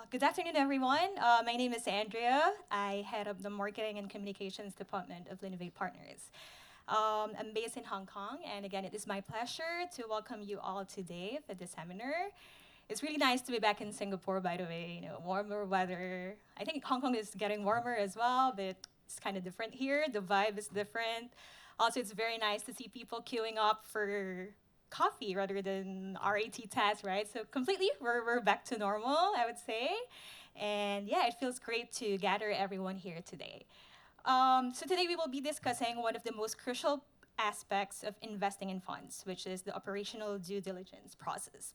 Good afternoon, everyone. My name is Andrea. I head up the Marketing and Communications Department of Linnovate Partners. I'm based in Hong Kong, and again, it is my pleasure to welcome you all today for this seminar. It's really nice to be back in Singapore, by the way. Warmer weather. I think Hong Kong is getting warmer as well, but it's kind of different here. The vibe is different. Also, it's very nice to see people queuing up for coffee rather than RAT tests, right? So completely, we're back to normal, I would say. And yeah, it feels great to gather everyone here today. So today we will be discussing one of the most crucial aspects of investing in funds, which is the operational due diligence process.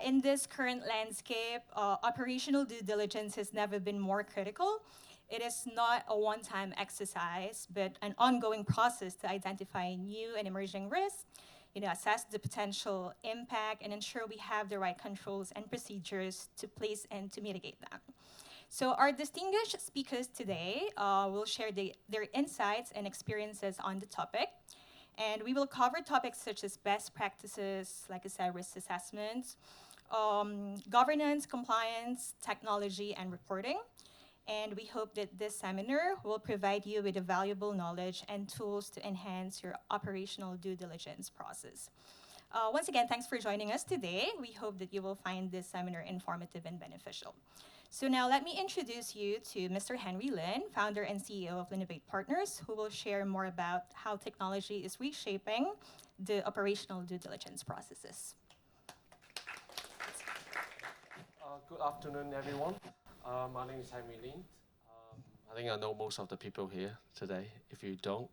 In this current landscape, operational due diligence has never been more critical. It is not a one-time exercise, but an ongoing process to identify new and emerging risks, assess the potential impact, and ensure we have the right controls and procedures to place and to mitigate them. So our distinguished speakers today will share their insights and experiences on the topic. And we will cover topics such as best practices, like I said, risk assessments, governance, compliance, technology, and reporting. And we hope that this seminar will provide you with a valuable knowledge and tools to enhance your operational due diligence process. Once again, thanks for joining us today. We hope that you will find this seminar informative and beneficial. So now let me introduce you to Mr. Henry Lin, founder and CEO of Linnovate Partners, who will share more about how technology is reshaping the operational due diligence processes. Good afternoon, everyone. My name is Henry Lin. I think I know most of the people here today. If you don't,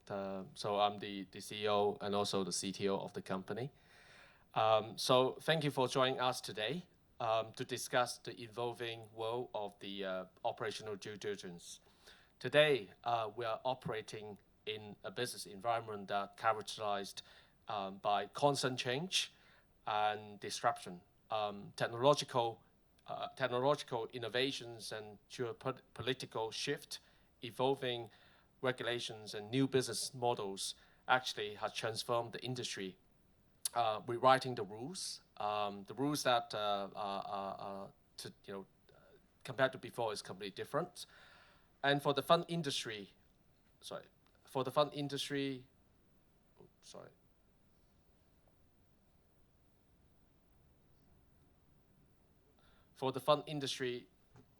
so I'm the CEO and also the CTO of the company. So thank you for joining us today to discuss the evolving world of the operational due diligence. Today, we are operating in a business environment that characterized by constant change and disruption, technological innovations and geopolitical shift, evolving regulations and new business models actually has transformed the industry. Rewriting the rules that compared to before is completely different. And for the fund industry,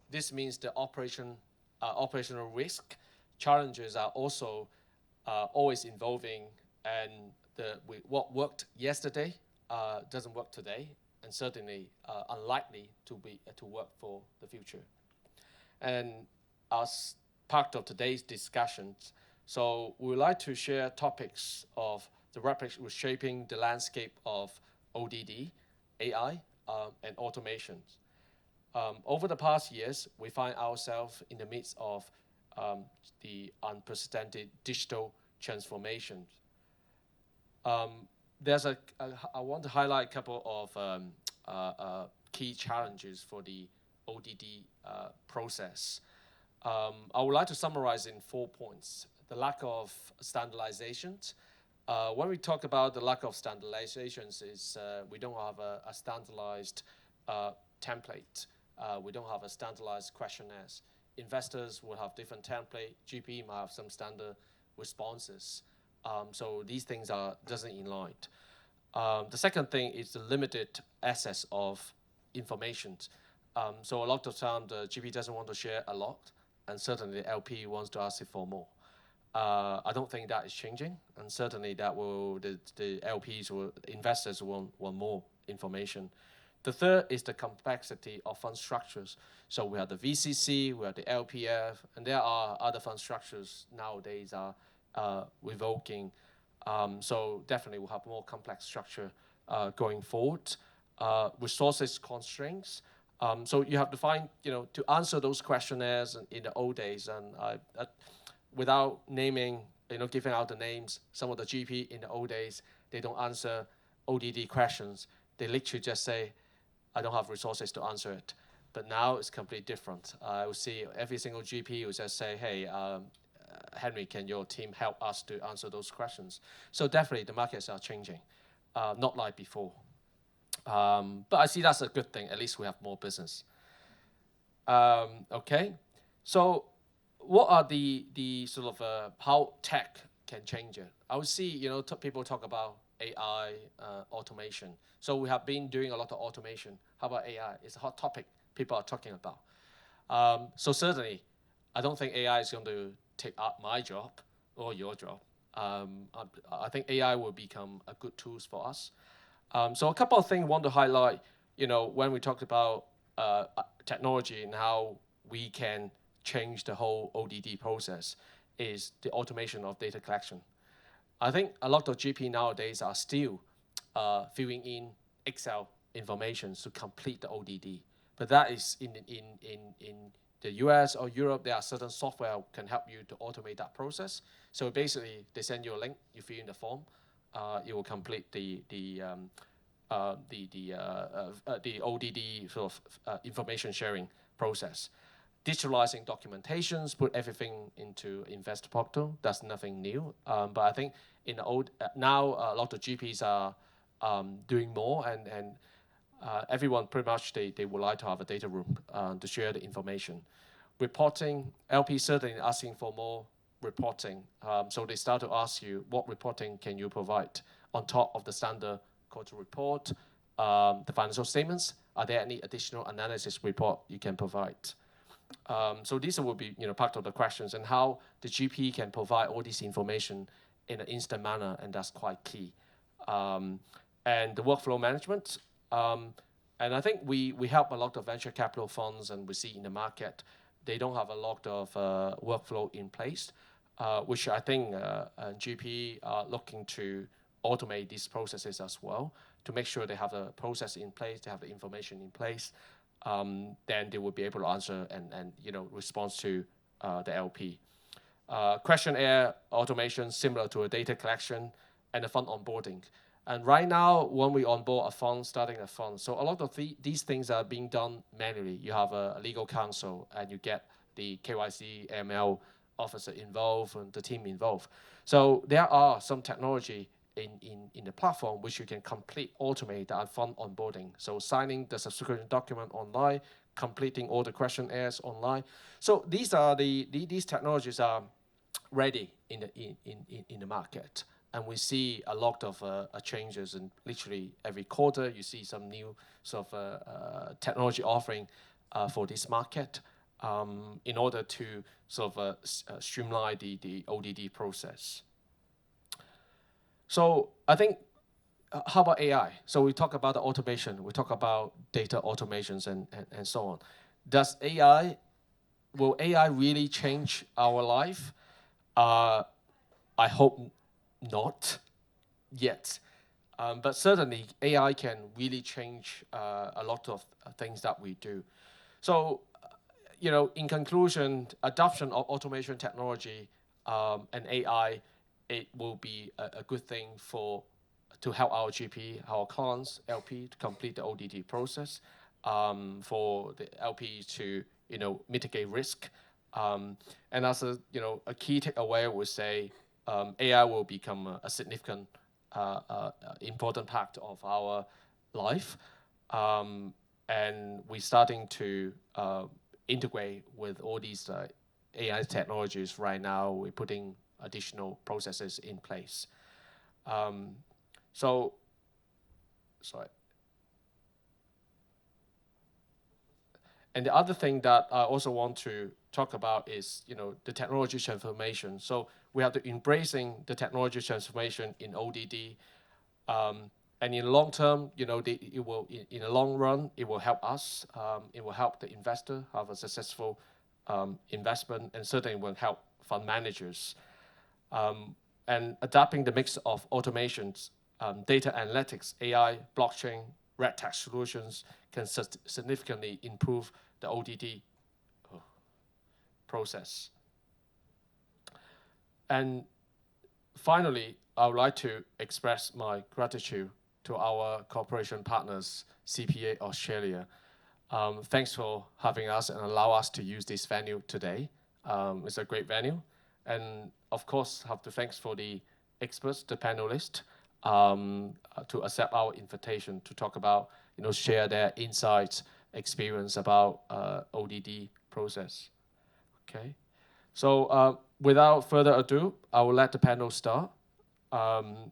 this means the operational risk challenges are also always evolving, and what worked yesterday doesn't work today, and certainly unlikely to work for the future. And as part of today's discussions, so we would like to share topics of the rapid reshaping the landscape of ODD, AI, and automations. Over the past years, we find ourselves in the midst of the unprecedented digital transformations. I want to highlight a couple of key challenges for the ODD process. I would like to summarize in 4 points. The lack of standardizations. When we talk about the lack of standardizations, is we don't have a standardized template. We don't have a standardized questionnaires. Investors will have different template. GP might have some standard responses. So these things doesn't in line. The second thing is the limited access of information. So a lot of time the GP doesn't want to share a lot, and certainly the LP wants to ask for more. I don't think that is changing, and certainly that the LPs investors want more information. The third is the complexity of fund structures. So we have the VCC, we have the LPF, and there are other fund structures nowadays are revoking. So definitely we'll have more complex structure going forward. Resources constraints. So you have to find, to answer those questionnaires in the old days, and without naming, giving out the names, some of the GP in the old days, they don't answer ODD questions. They literally just say, I don't have resources to answer it. But now it's completely different. I will see every single GP will just say, hey, Henry, can your team help us to answer those questions? So definitely the markets are changing, not like before. But I see that's a good thing. At least we have more business. Okay, so what are the sort of how tech can change it? I would see, people talk about AI, automation. So we have been doing a lot of automation. How about AI? It's a hot topic people are talking about. So certainly, I don't think AI is going to take up my job or your job. I think AI will become a good tools for us. So a couple of things I want to highlight, when we talked about technology and how we can change the whole ODD process is the automation of data collection. I think a lot of GP nowadays are still filling in Excel information to complete the ODD. But that is in the US or Europe, there are certain software can help you to automate that process. So basically, they send you a link, you fill in the form, it will complete the ODD sort of information sharing process. Digitalizing documentations, put everything into investor portal. That's nothing new. But I think in the now a lot of GPs are doing more, and everyone pretty much they would like to have a data room to share the information. Reporting, LP certainly asking for more reporting. So they start to ask you, what reporting can you provide on top of the standard quarter report, the financial statements? Are there any additional analysis report you can provide? So these will be part of the questions, and how the GP can provide all this information in an instant manner, and that's quite key. And the workflow management, and I think we help a lot of venture capital funds, and we see in the market they don't have a lot of workflow in place, which I think GP are looking to automate these processes as well to make sure they have the process in place, they have the information in place. Then they will be able to answer and respond to the LP. Questionnaire automation similar to a data collection and a fund onboarding. And right now, when we onboard a fund, starting a fund, so a lot of these things are being done manually. You have a legal counsel, and you get the KYC, ML officer involved and the team involved. So there are some technology in the platform which you can complete, automate that fund onboarding. So signing the subscription document online, completing all the questionnaires online. So these technologies are ready in the market, and we see a lot of changes. And literally every quarter, you see some new sort of technology offering for this market in order to sort of streamline the ODD process. So I think, how about AI? So we talk about the automation, we talk about data automations and so on. Will AI really change our life? I hope not yet. But certainly AI can really change a lot of things that we do. So, in conclusion, adoption of automation technology and AI, it will be a good thing to help our GP, our clients, LP to complete the ODD process, for the LP to mitigate risk, and as a key takeaway, I would say AI will become a significant important part of our life, and we're starting to integrate with all these AI technologies right now. We're putting additional processes in place. Sorry. And the other thing that I also want to talk about is, the technology transformation. So we have to embracing the technology transformation in ODD, and in the long term, it will, in the long run, it will help us. It will help the investor have a successful investment, and certainly will help fund managers. And adapting the mix of automations, data analytics, AI, blockchain, red tech solutions can significantly improve the ODD process. And finally, I would like to express my gratitude to our cooperation partners, CPA Australia. Thanks for having us and allow us to use this venue today. It's a great venue. And of course, have to thanks for the experts, the panelists, to accept our invitation to talk about, share their insights experience about ODD process. Okay, so without further ado, I will let the panel start.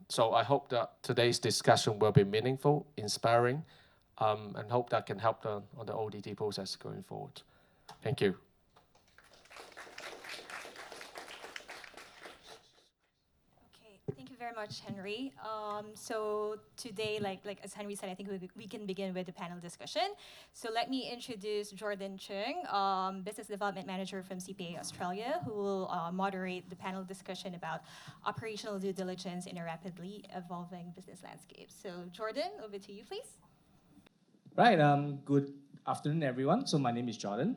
So I hope that today's discussion will be meaningful, inspiring, and hope that can help on the ODD process going forward. Thank you. Okay, thank you very much, Henry. So today, like as Henry said, I think we can begin with the panel discussion. So let me introduce Jordan Chung, Business Development Manager from CPA Australia, who will moderate the panel discussion about operational due diligence in a rapidly evolving business landscape. So Jordan, over to you, please. Right, good afternoon, everyone. So my name is Jordan.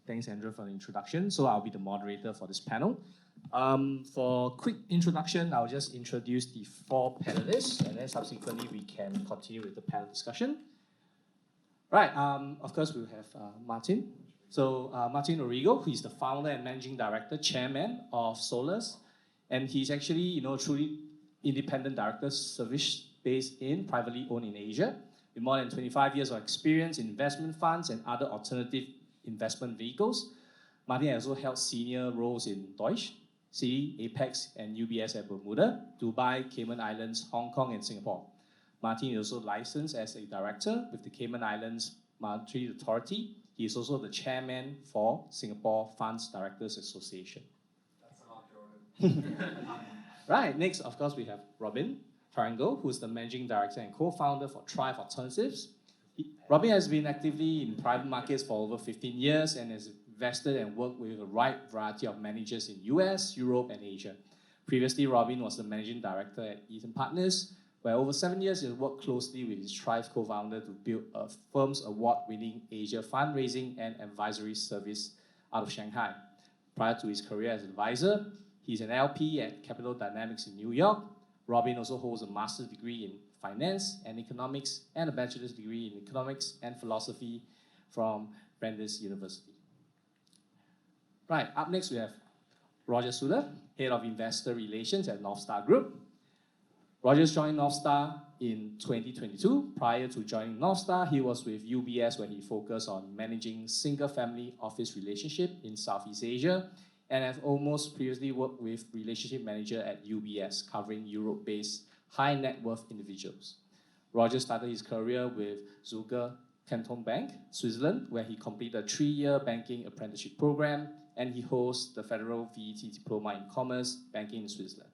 Thanks, Andrew, for the introduction. So I'll be the moderator for this panel. For quick introduction, I'll just introduce the 4 panelists, and then subsequently we can continue with the panel discussion. Right, of course, we'll have Martin. So Martin Origo, who is the founder and managing director, chairman of Solas, and he's actually, truly independent director, service based in, privately owned in Asia, with more than 25 years of experience in investment funds and other alternative investment vehicles. Martin has also held senior roles in Deutsche, Citi, Apex, and UBS at Bermuda, Dubai, Cayman Islands, Hong Kong, and Singapore. Martin is also licensed as a director with the Cayman Islands Monetary Authority. He is also the chairman for Singapore Funds Directors Association. That's a lot, Jordan. Right, next, of course, we have Robin Tyrangiel, who is the managing director and co-founder for Thrive Alternatives. Robin has been actively in private markets for over 15 years and has invested and worked with a wide variety of managers in US, Europe, and Asia. Previously, Robin was the managing director at Linnovate Partners, where over 7 years he worked closely with his Thrive co-founder to build a firm's award-winning Asia fundraising and advisory service out of Shanghai. Prior to his career as an advisor, he's an LP at Capital Dynamics in New York. Robin also holds a master's degree in finance and economics and a bachelor's degree in economics and philosophy from Brandeis University. Right, up next we have Rajah Suter, Head of Investor Relations at Northstar Group. Rogers joined Northstar in 2022. Prior to joining Northstar, he was with UBS, where he focused on managing single-family office relationship in Southeast Asia, and has almost previously worked with relationship manager at UBS, covering Europe-based high-net-worth individuals. Rogers started his career with Zürcher Kantonbank, Switzerland, where he completed a 3-year banking apprenticeship program, and he holds the Federal VET Diploma in Commerce Banking in Switzerland.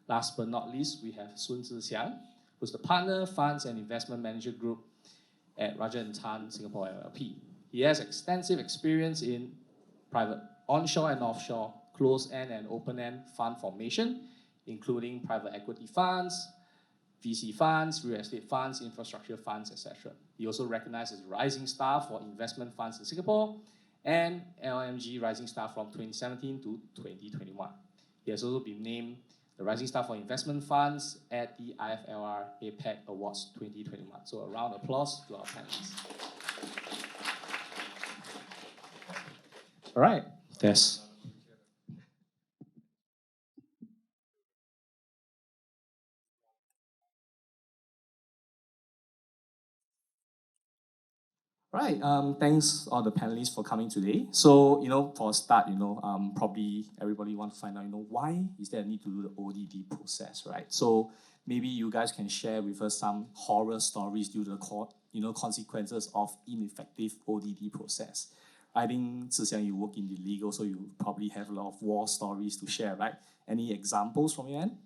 Last but not least, we have Zixiang, who's the partner, funds and investment manager group at Rajah Tann, Singapore LLP. He has extensive experience in private onshore and offshore, closed-end and open-end fund formation, including private equity funds, VC funds, real estate funds, infrastructure funds, etc. He also recognized as Rising Star for investment funds in Singapore and LMG Rising Star from 2017 to 2021. He has also been named the Rising Star for Investment Funds at the IFLR APAC Awards 2021. So a round of applause to our panelists. All right, yes. Right, thanks all the panelists for coming today. So, for a start, probably everybody wants to find out, why is there a need to do the ODD process, right? So maybe you guys can share with us some horror stories due to the consequences of ineffective ODD process. I think, Zixiang, you work in the legal, so you probably have a lot of war stories to share, right? Any examples from your end?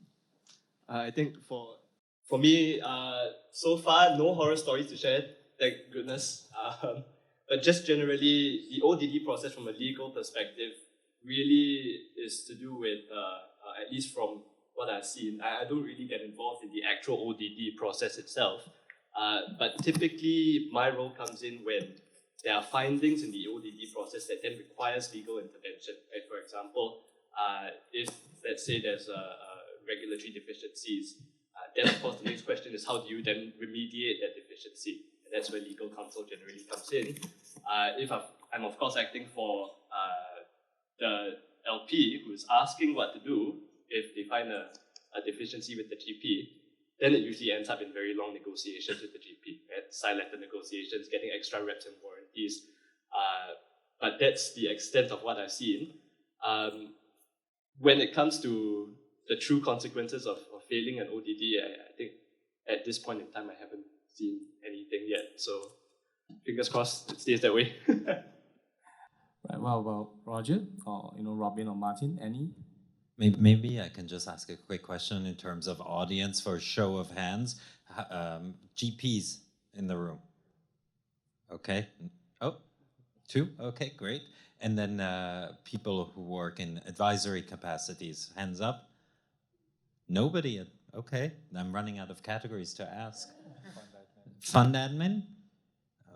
I think for me, so far, no horror stories to share, thank goodness. But just generally, the ODD process from a legal perspective really is to do with, at least from what I've seen, I don't really get involved in the actual ODD process itself. But typically, my role comes in when there are findings in the ODD process that then requires legal intervention. Right? For example, if, let's say, there's regulatory deficiencies, then of course the next question is how do you then remediate that deficiency? And that's where legal counsel generally comes in. If I'm of course acting for the LP who is asking what to do if they find a deficiency with the GP, then it usually ends up in very long negotiations with the GP, right? Side letter negotiations, getting extra reps and warranties. But that's the extent of what I've seen. When it comes to the true consequences of failing an ODD, I think at this point in time, I haven't seen anything yet. So fingers crossed it stays that way. Right. Well, Roger or Robin or Martin, any? Maybe I can just ask a quick question in terms of audience for show of hands. GPs in the room. Okay. Oh, 2. Okay, great. And then people who work in advisory capacities. Hands up. Nobody. Okay. I'm running out of categories to ask. Fund admin.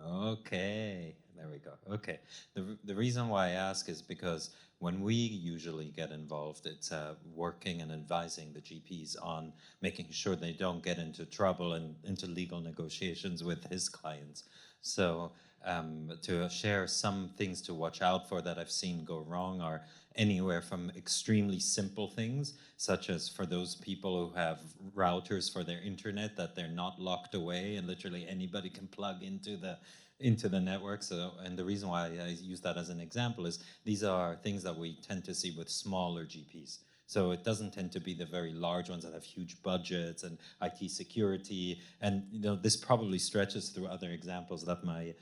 Okay. There we go. Okay. The reason why I ask is because when we usually get involved, it's working and advising the GPs on making sure they don't get into trouble and into legal negotiations with his clients. So to share some things to watch out for that I've seen go wrong are anywhere from extremely simple things, such as for those people who have routers for their internet that they're not locked away and literally anybody can plug into the network. So, and the reason why I use that as an example is these are things that we tend to see with smaller GPs. So it doesn't tend to be the very large ones that have huge budgets and IT security. And this probably stretches through other examples that my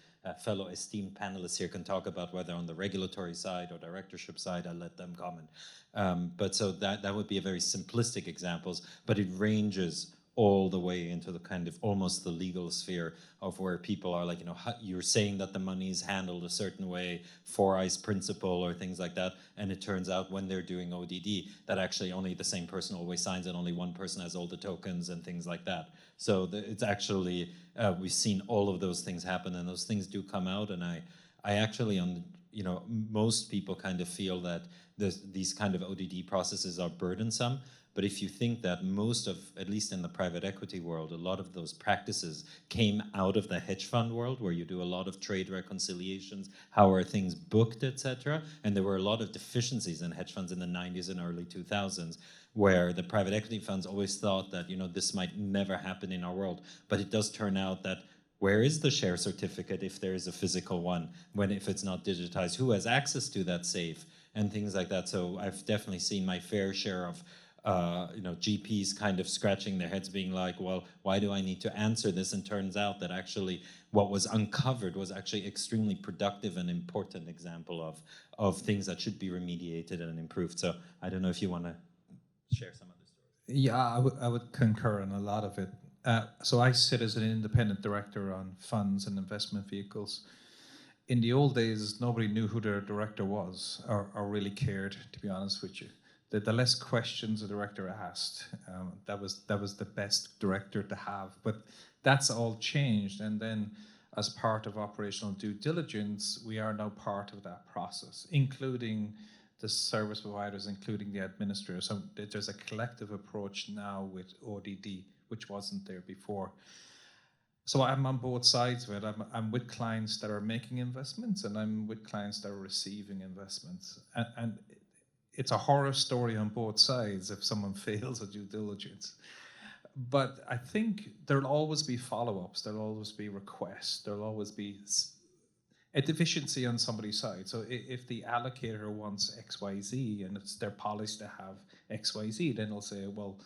fellow esteemed panelists here can talk about, whether on the regulatory side or directorship side. I'll let them comment. But so that would be a very simplistic examples, but it ranges all the way into the kind of almost the legal sphere of where people are like, you're saying that the money is handled a certain way, 4-eyes principle or things like that. And it turns out when they're doing ODD that actually only the same person always signs and only one person has all the tokens and things like that. So it's actually, we've seen all of those things happen and those things do come out. And I actually, most people kind of feel that these kind of ODD processes are burdensome. But if you think that most of, at least in the private equity world, a lot of those practices came out of the hedge fund world where you do a lot of trade reconciliations, how are things booked, etc. And there were a lot of deficiencies in hedge funds in the 90s and early 2000s where the private equity funds always thought that, this might never happen in our world. But it does turn out that where is the share certificate if there is a physical one, if it's not digitized? Who has access to that safe? And things like that. So I've definitely seen my fair share of GPs kind of scratching their heads being like, well, why do I need to answer this? And turns out that actually what was uncovered was actually extremely productive and important example of things that should be remediated and improved. So I don't know if you want to share some other stories. Yeah, I would concur in a lot of it. So I sit as an independent director on funds and investment vehicles. In the old days, nobody knew who their director was or really cared, to be honest with you. The less questions a director asked, that was the best director to have. But that's all changed. And then as part of operational due diligence, we are now part of that process, including the service providers, including the administrators. So there's a collective approach now with ODD, which wasn't there before. So I'm on both sides of it. I'm with clients that are making investments and I'm with clients that are receiving investments. And it's a horror story on both sides if someone fails a due diligence. But I think there'll always be follow-ups, there'll always be requests, there'll always be a deficiency on somebody's side. So if the allocator wants XYZ and it's their policy to have XYZ, then they'll say, well,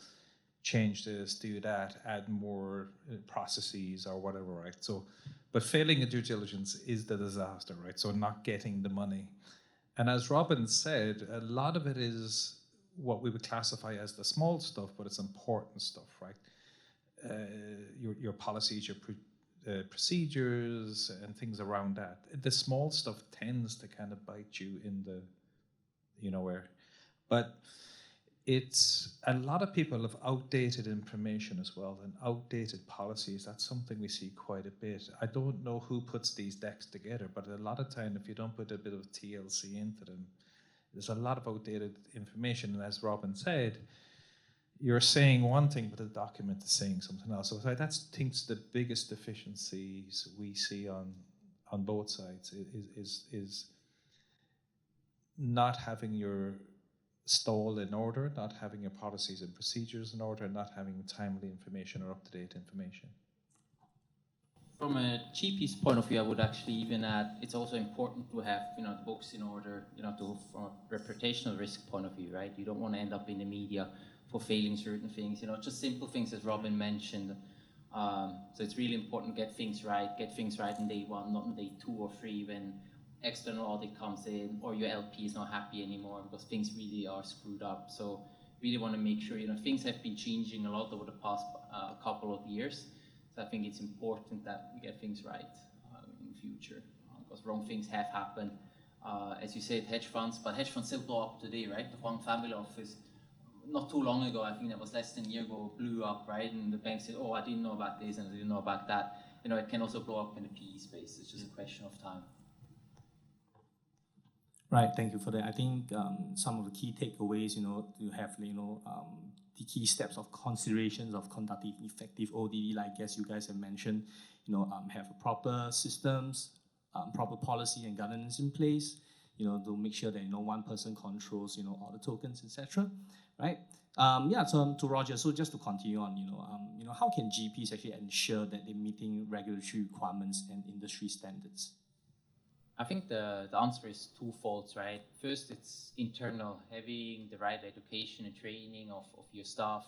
change this, do that, add more processes or whatever, right? So, but failing a due diligence is the disaster, right? So not getting the money. And as Robin said, a lot of it is what we would classify as the small stuff, but it's important stuff, right? Your policies, your procedures, and things around that. The small stuff tends to kind of bite you in the, where. But it's a lot of people have outdated information as well and outdated policies. That's something we see quite a bit. I don't know who puts these decks together, but a lot of time if you don't put a bit of TLC into them, there's a lot of outdated information. And as Robin said, you're saying one thing, but the document is saying something else. So that's I think the biggest deficiencies we see on both sides is not having your stall in order, not having your policies and procedures in order, not having timely information or up-to-date information. From a GP's point of view, I would actually even add it's also important to have the books in order, from a reputational risk point of view, right? You don't want to end up in the media for failing certain things, just simple things as Robin mentioned. So it's really important to get things right on day one, not on day 2 or 3 when external audit comes in or your LP is not happy anymore because things really are screwed up. So really want to make sure, things have been changing a lot over the past couple of years. So I think it's important that we get things right in the future because wrong things have happened. As you said, hedge funds, but hedge funds still blow up today, right? The Huang family office, not too long ago, I think that was less than a year ago, blew up, right? And the bank said, oh, I didn't know about this and I didn't know about that. It can also blow up in the PE space. It's just a question of time. Right, thank you for that. I think some of the key takeaways, to have, the key steps of considerations of conducting effective ODD, like I guess you guys have mentioned, have proper systems, proper policy and governance in place, to make sure that, one person controls, all the tokens, etc. Right? So to Roger, so just to continue on, how can GPs actually ensure that they're meeting regulatory requirements and industry standards? I think the answer is twofold, right? First, it's internal, having the right education and training of your staff,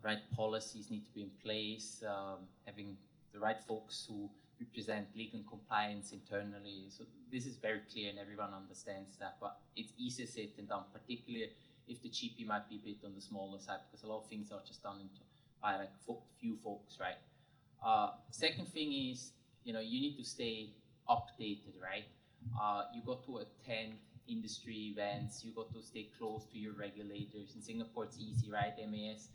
right policies need to be in place, having the right folks who represent legal and compliance internally. So this is very clear and everyone understands that, but it's easier said than done, particularly if the GP might be a bit on the smaller side because a lot of things are just done by like few folks, right? Second thing is, you need to stay updated, right? You got to attend industry events, you got to stay close to your regulators. In Singapore, it's easy, right? MAS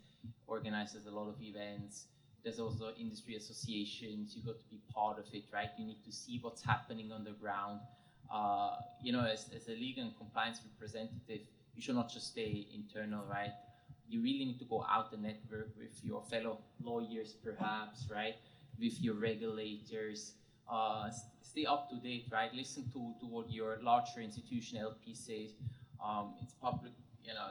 organizes a lot of events. There's also industry associations, you got to be part of it, right? You need to see what's happening on the ground. As a legal and compliance representative, you should not just stay internal, right? You really need to go out and network with your fellow lawyers, perhaps, right? With your regulators. Stay up to date, right? Listen to what your larger institution LP says. It's public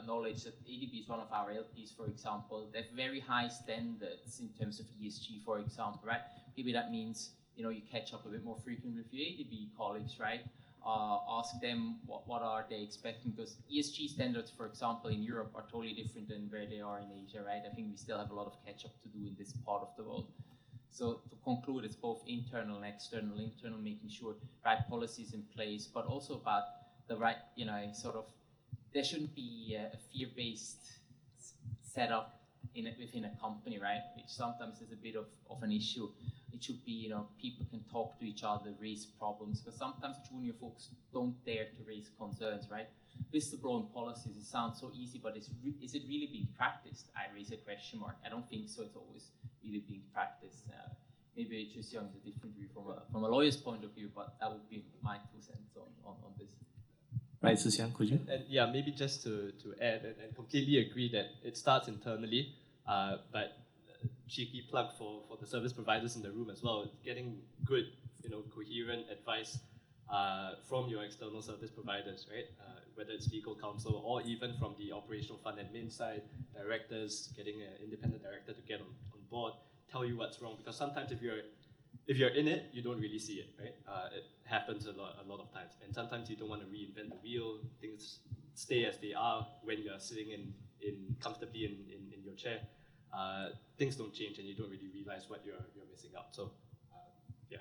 knowledge that ADB is one of our LPs, for example. They have very high standards in terms of ESG, for example, right? Maybe that means you catch up a bit more frequently with your ADB colleagues, right? Ask them what are they expecting, because ESG standards, for example, in Europe are totally different than where they are in Asia, right? I think we still have a lot of catch up to do in this part of the world. So to conclude, it's both internal and external. Internal, making sure right policies in place, but also about the right, there shouldn't be a fear-based setup within a company, right? Which sometimes is a bit of an issue. It should be, people can talk to each other, raise problems, because sometimes junior folks don't dare to raise concerns, right? Whistleblowing policies, it sounds so easy, but is it really being practiced? I raise a question mark. I don't think so. It's always really being practiced. Maybe Zixiang is a different view from a lawyer's point of view, but that would be my 2 cents on this. Right, Zixiang, could you? And yeah, maybe just to add and completely agree that it starts internally, but cheeky plug for the service providers in the room as well, getting good, coherent advice from your external service providers, right? Whether it's legal counsel or even from the operational fund admin side, directors, getting an independent director to get on board, tell you what's wrong. Because sometimes if you're in it, you don't really see it, right? It happens a lot of times. And sometimes you don't want to reinvent the wheel. Things stay as they are when you're sitting in comfortably in your chair. Things don't change and you don't really realize what you're missing out. So yeah.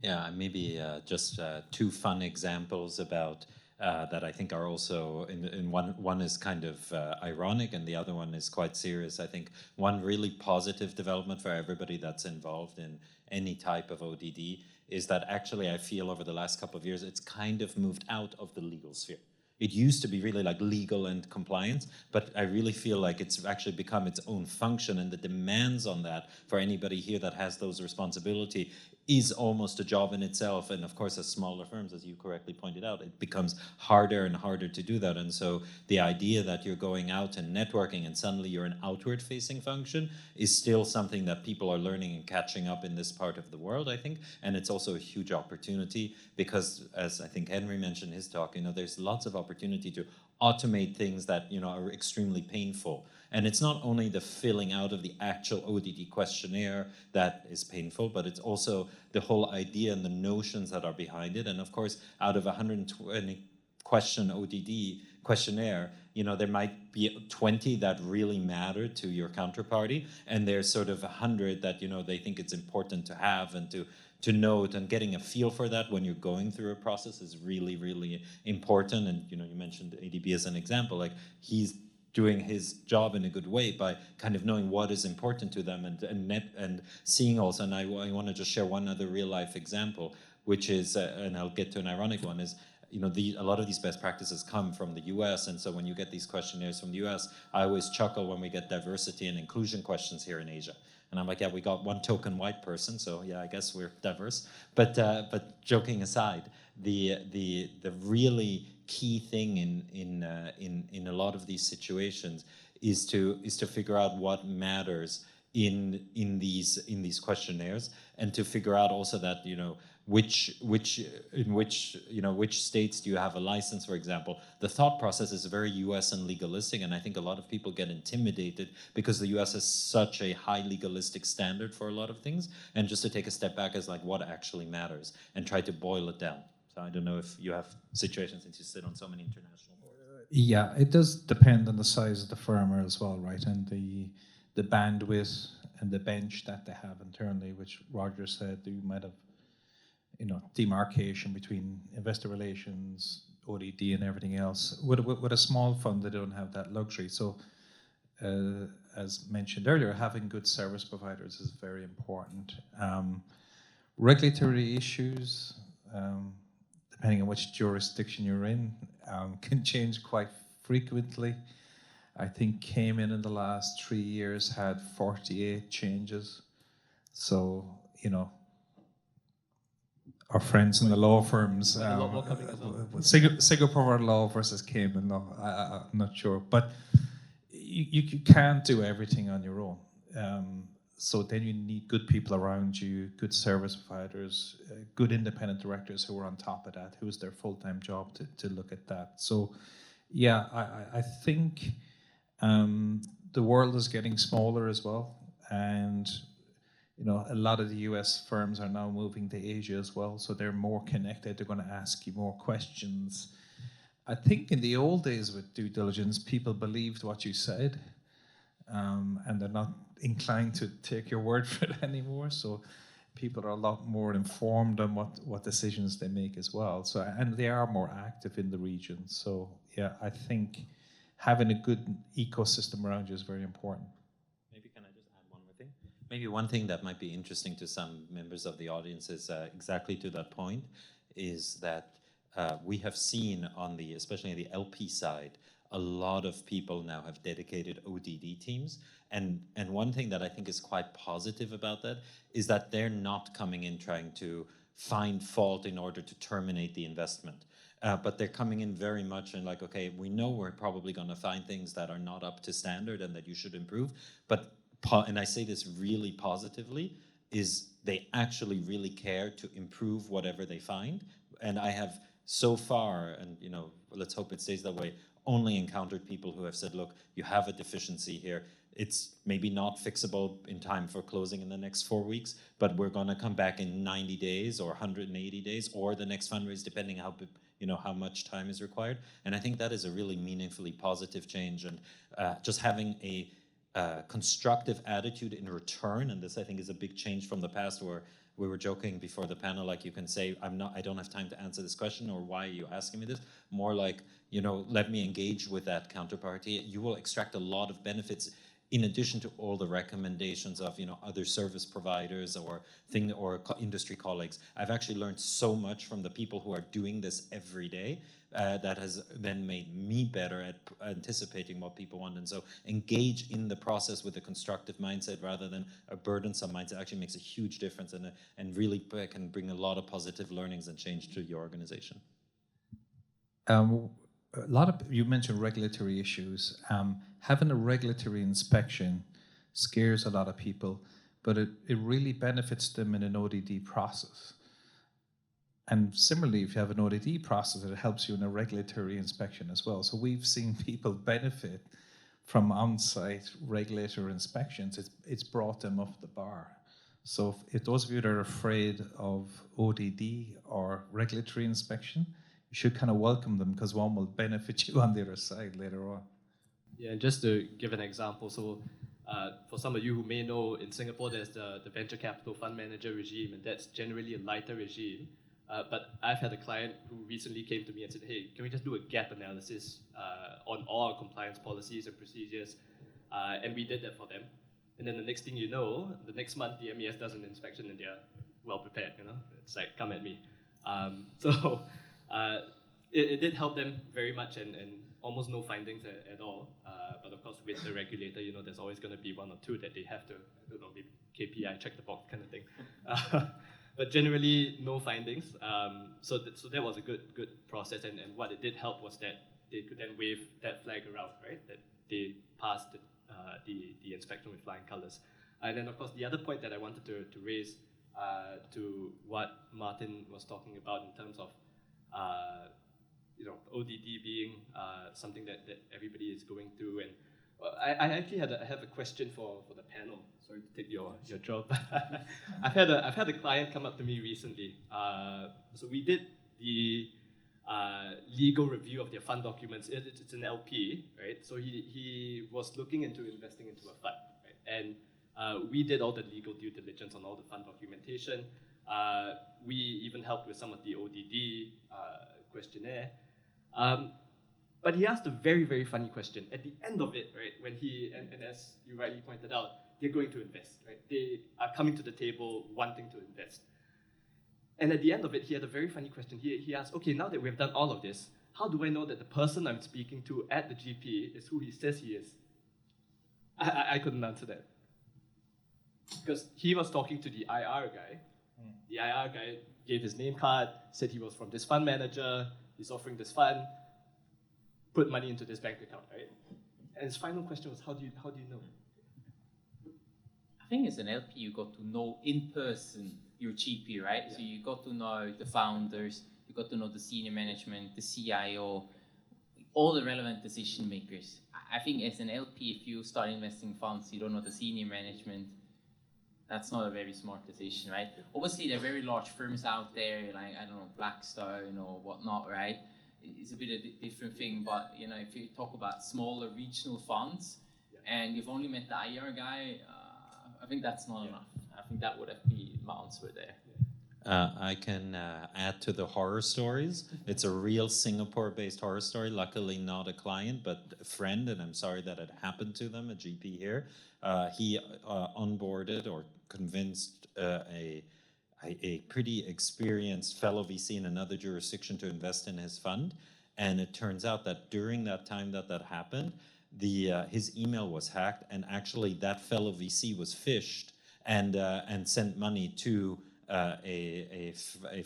Yeah, maybe just 2 fun examples about that I think are also, in one is kind of ironic and the other one is quite serious. I think one really positive development for everybody that's involved in any type of ODD is that actually I feel over the last couple of years it's kind of moved out of the legal sphere. It used to be really like legal and compliance, but I really feel like it's actually become its own function, and the demands on that for anybody here that has those responsibility is almost a job in itself. And of course, as smaller firms, as you correctly pointed out, it becomes harder and harder to do that. And so the idea that you're going out and networking and suddenly you're an outward facing function is still something that people are learning and catching up in this part of the world, I think. And it's also a huge opportunity because, as I think Henry mentioned in his talk, there's lots of opportunity to automate things that, are extremely painful. And it's not only the filling out of the actual ODD questionnaire that is painful, but it's also the whole idea and the notions that are behind it. And of course, out of 120 question ODD questionnaire, there might be 20 that really matter to your counterparty, and there's sort of 100 that, they think it's important to have and to note, and getting a feel for that when you're going through a process is really, really important. And, you mentioned ADB as an example, like he's doing his job in a good way by kind of knowing what is important to them and seeing also, and I want to just share one other real life example, which is, and I'll get to an ironic one, is, a lot of these best practices come from the US, and so when you get these questionnaires from the US, I always chuckle when we get diversity and inclusion questions here in Asia. And I'm like, yeah, we got one token white person, so yeah, I guess we're diverse. But joking aside, the really key thing in a lot of these situations is to figure out what matters in these questionnaires, and to figure out also that which states do you have a license, for example. The thought process is very US and legalistic, and I think a lot of people get intimidated because the US has such a high legalistic standard for a lot of things, and just to take a step back is like what actually matters and try to boil it down. So I don't know if you have situations, since you sit on so many international boards. Yeah, it does depend on the size of the firm as well, right? And the bandwidth and the bench that they have internally, which Roger said, you might have, demarcation between investor relations, ODD, and everything else. With a small fund, they don't have that luxury. So, as mentioned earlier, having good service providers is very important. Regulatory issues, depending on which jurisdiction you're in, can change quite frequently. I think Cayman in the last 3 years had 48 changes. So, our friends in the law firms, a lot more coming as well. Singapore law versus Cayman law, I'm not sure. But you can't do everything on your own. So then you need good people around you, good service providers, good independent directors who are on top of that, who's their full-time job to look at that. So yeah, I think the world is getting smaller as well. And a lot of the US firms are now moving to Asia as well. So they're more connected. They're going to ask you more questions. I think in the old days with due diligence, people believed what you said. And they're not inclined to take your word for it anymore. So people are a lot more informed on what decisions they make as well. So, and they are more active in the region. So yeah, I think having a good ecosystem around you is very important. Maybe can I just add one more thing? Maybe one thing that might be interesting to some members of the audience is exactly to that point, is that we have seen especially on the LP side, a lot of people now have dedicated ODD teams. And one thing that I think is quite positive about that is that they're not coming in trying to find fault in order to terminate the investment. But they're coming in very much and like, okay, we know we're probably going to find things that are not up to standard and that you should improve. But, and I say this really positively, is they actually really care to improve whatever they find. And I have so far, and let's hope it stays that way, only encountered people who have said, look, you have a deficiency here. It's maybe not fixable in time for closing in the next 4 weeks, but we're going to come back in 90 days or 180 days or the next fundraise, depending how much time is required. And I think that is a really meaningfully positive change. And just having a constructive attitude in return, and this I think is a big change from the past, where we were joking before the panel, like you can say, I don't have time to answer this question, or why are you asking me this? More like, let me engage with that counterparty. You will extract a lot of benefits in addition to all the recommendations of other service providers or industry colleagues, I've actually learned so much from the people who are doing this every day. That has then made me better at anticipating what people want. And so engage in the process with a constructive mindset rather than a burdensome mindset actually makes a huge difference and really can bring a lot of positive learnings and change to your organization. You mentioned regulatory issues. Having a regulatory inspection scares a lot of people, but it really benefits them in an ODD process. And similarly, if you have an ODD process, it helps you in a regulatory inspection as well. So we've seen people benefit from on-site regulator inspections. It's brought them up the bar. So if those of you that are afraid of ODD or regulatory inspection, you should kind of welcome them, because one will benefit you on the other side later on. Yeah, and just to give an example, so for some of you who may know, in Singapore there's the venture capital fund manager regime, and that's generally a lighter regime. But I've had a client who recently came to me and said, hey, can we just do a gap analysis on all our compliance policies and procedures? And we did that for them. And then the next thing you know, the next month the MES does an inspection and they're well prepared, It's like, come at me. So it did help them very much, and almost no findings at all. But of course, with the regulator, there's always going to be one or two that they have to, I don't know, maybe KPI, check the box kind of thing. But generally, no findings. So that was a good process, and what it did help was that they could then wave that flag around, right? That they passed the inspection with flying colors. And then, of course, the other point that I wanted to raise to what Martin was talking about in terms of ODD being something that everybody is going through, and I actually have a question for the panel. Sorry to take your job. I've had a client come up to me recently. So we did the legal review of their fund documents. It's an LP, right? So he was looking into investing into a fund, right? And we did all the legal due diligence on all the fund documentation. We even helped with some of the ODD questionnaire. But he asked a very, very funny question. At the end of it, right, when and as you rightly pointed out, they're going to invest, right? They are coming to the table wanting to invest. And at the end of it, he had a very funny question. He asked, okay, now that we've done all of this, how do I know that the person I'm speaking to at the GP is who he says he is? I couldn't answer that. Because he was talking to the IR guy. The IR guy gave his name card, said he was from this fund manager, he's offering this fund, put money into this bank account, right? And his final question was, how do you know? I think as an LP, you got to know in person your GP, right? Yeah. So you got to know the founders, you got to know the senior management, the CIO, all the relevant decision makers. I think as an LP, if you start investing funds, you don't know the senior management, that's not a very smart decision, right? Obviously, there are very large firms out there, like, I don't know, Blackstone or whatnot, right? It's a bit of a different thing, but, if you talk about smaller regional funds, and you've only met the IR guy, I think that's not enough. I think that would have been my answer there. I can add to the horror stories. It's a real Singapore-based horror story. Luckily, not a client, but a friend, and I'm sorry that it happened to them, a GP here. He onboarded or convinced a pretty experienced fellow VC in another jurisdiction to invest in his fund. And it turns out that during that time that happened, his email was hacked, and actually that fellow VC was phished and sent money to a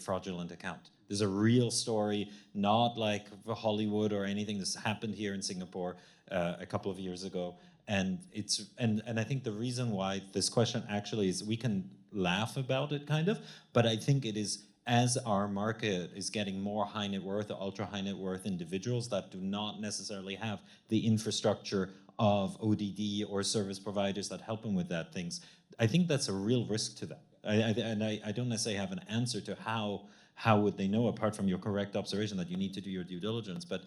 fraudulent account. There's a real story, not like Hollywood or anything. This happened here in Singapore a couple of years ago, and I think the reason why this question actually is, we can laugh about it kind of, but I think it is, as our market is getting more high net worth or ultra high net worth individuals that do not necessarily have the infrastructure of ODD or service providers that help them with that things, I think that's a real risk to them. I don't necessarily have an answer to how would they know, apart from your correct observation that you need to do your due diligence. But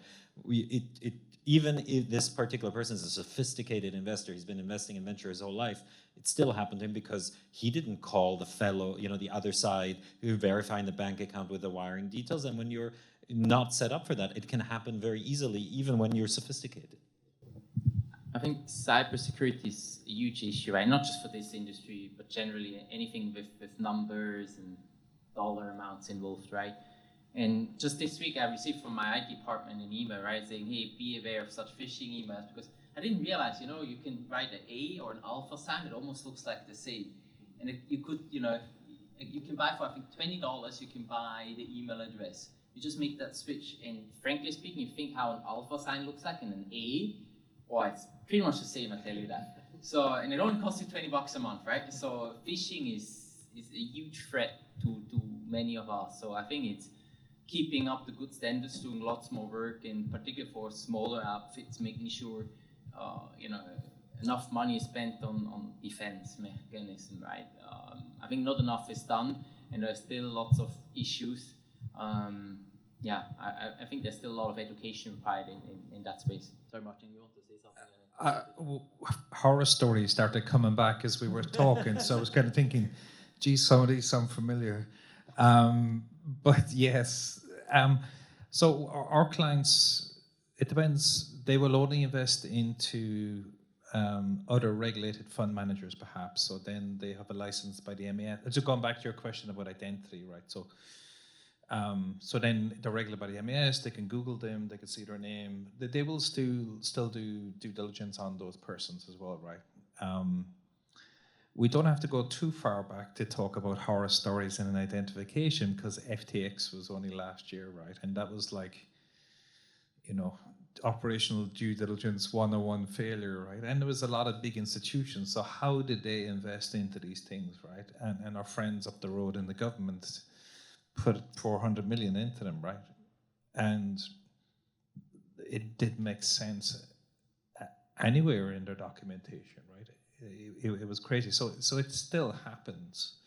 even if this particular person is a sophisticated investor, he's been investing in venture his whole life, it still happened to him because he didn't call the fellow, the other side, who verifying the bank account with the wiring details. And when you're not set up for that, it can happen very easily, even when you're sophisticated. I think cybersecurity is a huge issue, right? Not just for this industry, but generally anything with numbers and dollar amounts involved, right? And just this week, I received from my IT department an email, right, saying, hey, be aware of such phishing emails, because I didn't realize, you can write an A or an alpha sign. It almost looks like the same. And you could, you can buy for, I think, $20, you can buy the email address. You just make that switch. And frankly speaking, you think how an alpha sign looks like and an A, well, it's pretty much the same, I tell you that. So, and it only costs you $20 a month, right? So phishing is a huge threat to many of us. So I think it's keeping up the good standards, doing lots more work, in particular for smaller outfits, making sure, enough money is spent on defense mechanism, right? I think not enough is done, and there's still lots of issues. I think there's still a lot of education required in that space. Sorry, Martin, you want to say something? Horror stories started coming back as we were talking, so I was kind of thinking, geez, some of these sound familiar. But yes, so our clients, it depends, they will only invest into other regulated fund managers perhaps, so then they have a license by the MAS. Just going back to your question about identity, right? So then they're regulated by the MAS, they can Google them, they can see their name. They will still do due diligence on those persons as well, right? We don't have to go too far back to talk about horror stories in an identification, because FTX was only last year, right? And that was like, operational due diligence 101 failure, right? And there was a lot of big institutions. So how did they invest into these things, right? And our friends up the road in the government put 400 million into them, right? And it didn't make sense anywhere in their documentation, right? It was crazy. So it still happens.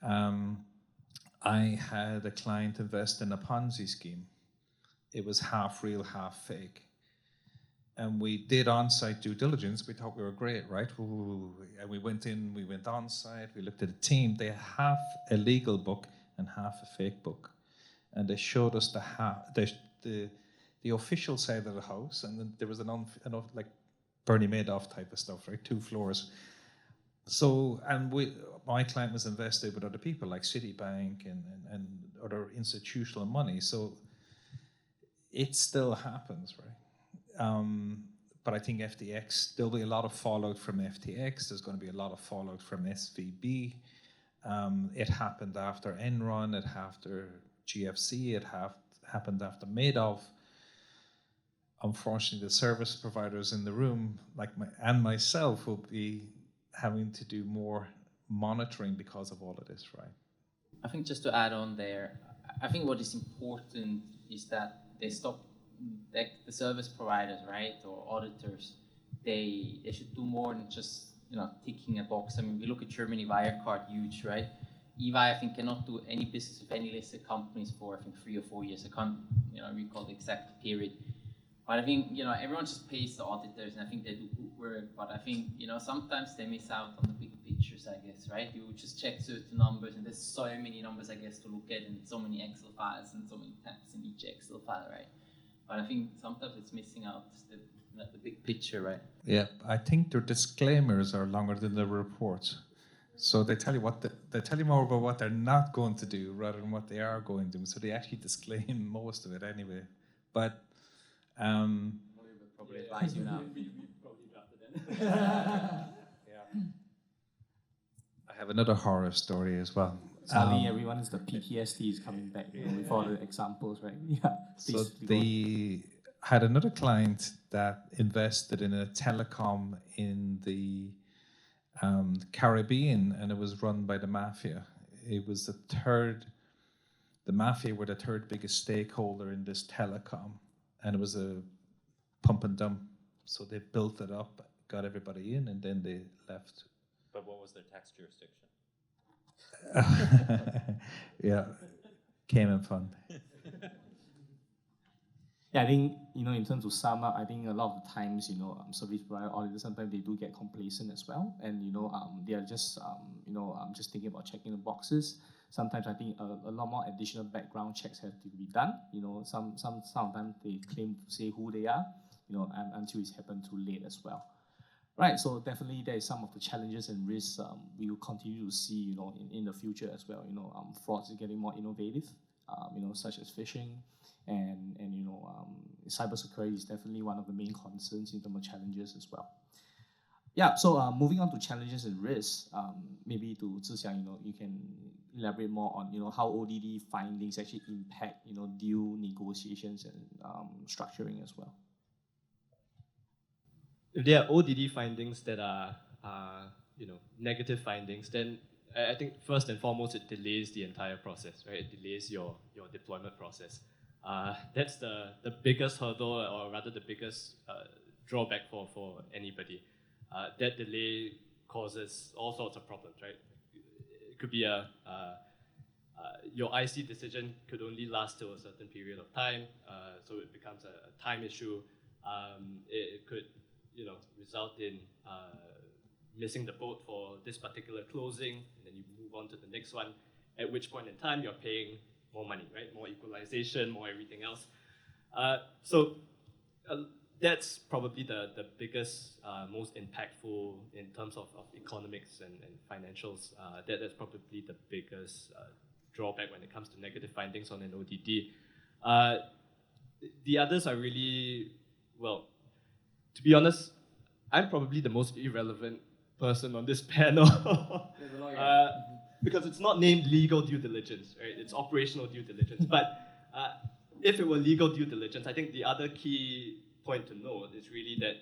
I had a client invest in a Ponzi scheme. It was half real, half fake. And we did on-site due diligence. We thought we were great, right? Ooh, and we went on-site, we looked at the team. They had half a legal book and half a fake book. And they showed us the official side of the house, and then there was like Bernie Madoff type of stuff, right? 2 floors. So, and my client was invested with other people like Citibank and other institutional money. So it still happens, right? But I think FTX, there'll be a lot of fallout from FTX. There's going to be a lot of fallout from SVB. It happened after Enron. It after GFC. It happened after Madoff. Unfortunately, the service providers in the room, like myself, will be having to do more monitoring because of all of this, right? I think just to add on there, I think what is important is that they stop, like the service providers, right, or auditors, they should do more than just ticking a box. I mean, we look at Germany, Wirecard, huge, right? EY, I think, cannot do any business with any listed companies for, I think, 3 or 4 years. I can't, recall the exact period. But I think, everyone just pays the auditors, and I think they do good work. But I think, sometimes they miss out on the big pictures, I guess, right? You just check certain numbers, and there's so many numbers, I guess, to look at, and so many Excel files, and so many tabs in each Excel file, right? But I think sometimes it's missing out the big picture, right? Yeah, I think their disclaimers are longer than the reports. So they tell you they tell you more about what they're not going to do rather than what they are going to do. So they actually disclaim most of it anyway. But probably advise you now. Yeah. I have another horror story as well. Suddenly, everyone's the PTSD is coming back with all the examples, right? Yeah. So they had another client that invested in a telecom in the Caribbean, and it was run by the mafia. It was the mafia were the 3rd biggest stakeholder in this telecom, and it was a pump and dump. So they built it up, got everybody in, and then they left. But what was their tax jurisdiction? Yeah, Cayman Fund. Yeah, I think, in terms of sum up, I think a lot of the times, service provider auditors, sometimes they do get complacent as well. And, they are just, just thinking about checking the boxes. Sometimes I think a lot more additional background checks have to be done. Sometimes they claim to say who they are. until it's happened too late as well. Right, so definitely there is some of the challenges and risks we will continue to see, in the future as well. Frauds are getting more innovative, such as phishing, and cybersecurity is definitely one of the main concerns in terms of challenges as well. Yeah, so moving on to challenges and risks, maybe to Zixiang, you can elaborate more on, how ODD findings actually impact, deal negotiations and structuring as well. If there are ODD findings that are, negative findings, then I think first and foremost it delays the entire process, right? It delays your deployment process. That's the biggest hurdle, or rather the biggest drawback for anybody. That delay causes all sorts of problems, right? It could be your IC decision could only last till a certain period of time, so it becomes a time issue. It could result in missing the boat for this particular closing, and then you move on to the next one, at which point in time you're paying more money, right? More equalization, more everything else. That's probably the biggest, most impactful in terms of economics and financials. That's probably the biggest drawback when it comes to negative findings on an ODD. The others are really, well, to be honest, I'm probably the most irrelevant person on this panel because it's not named legal due diligence, right? It's operational due diligence. But if it were legal due diligence, I think the other key point to note is really that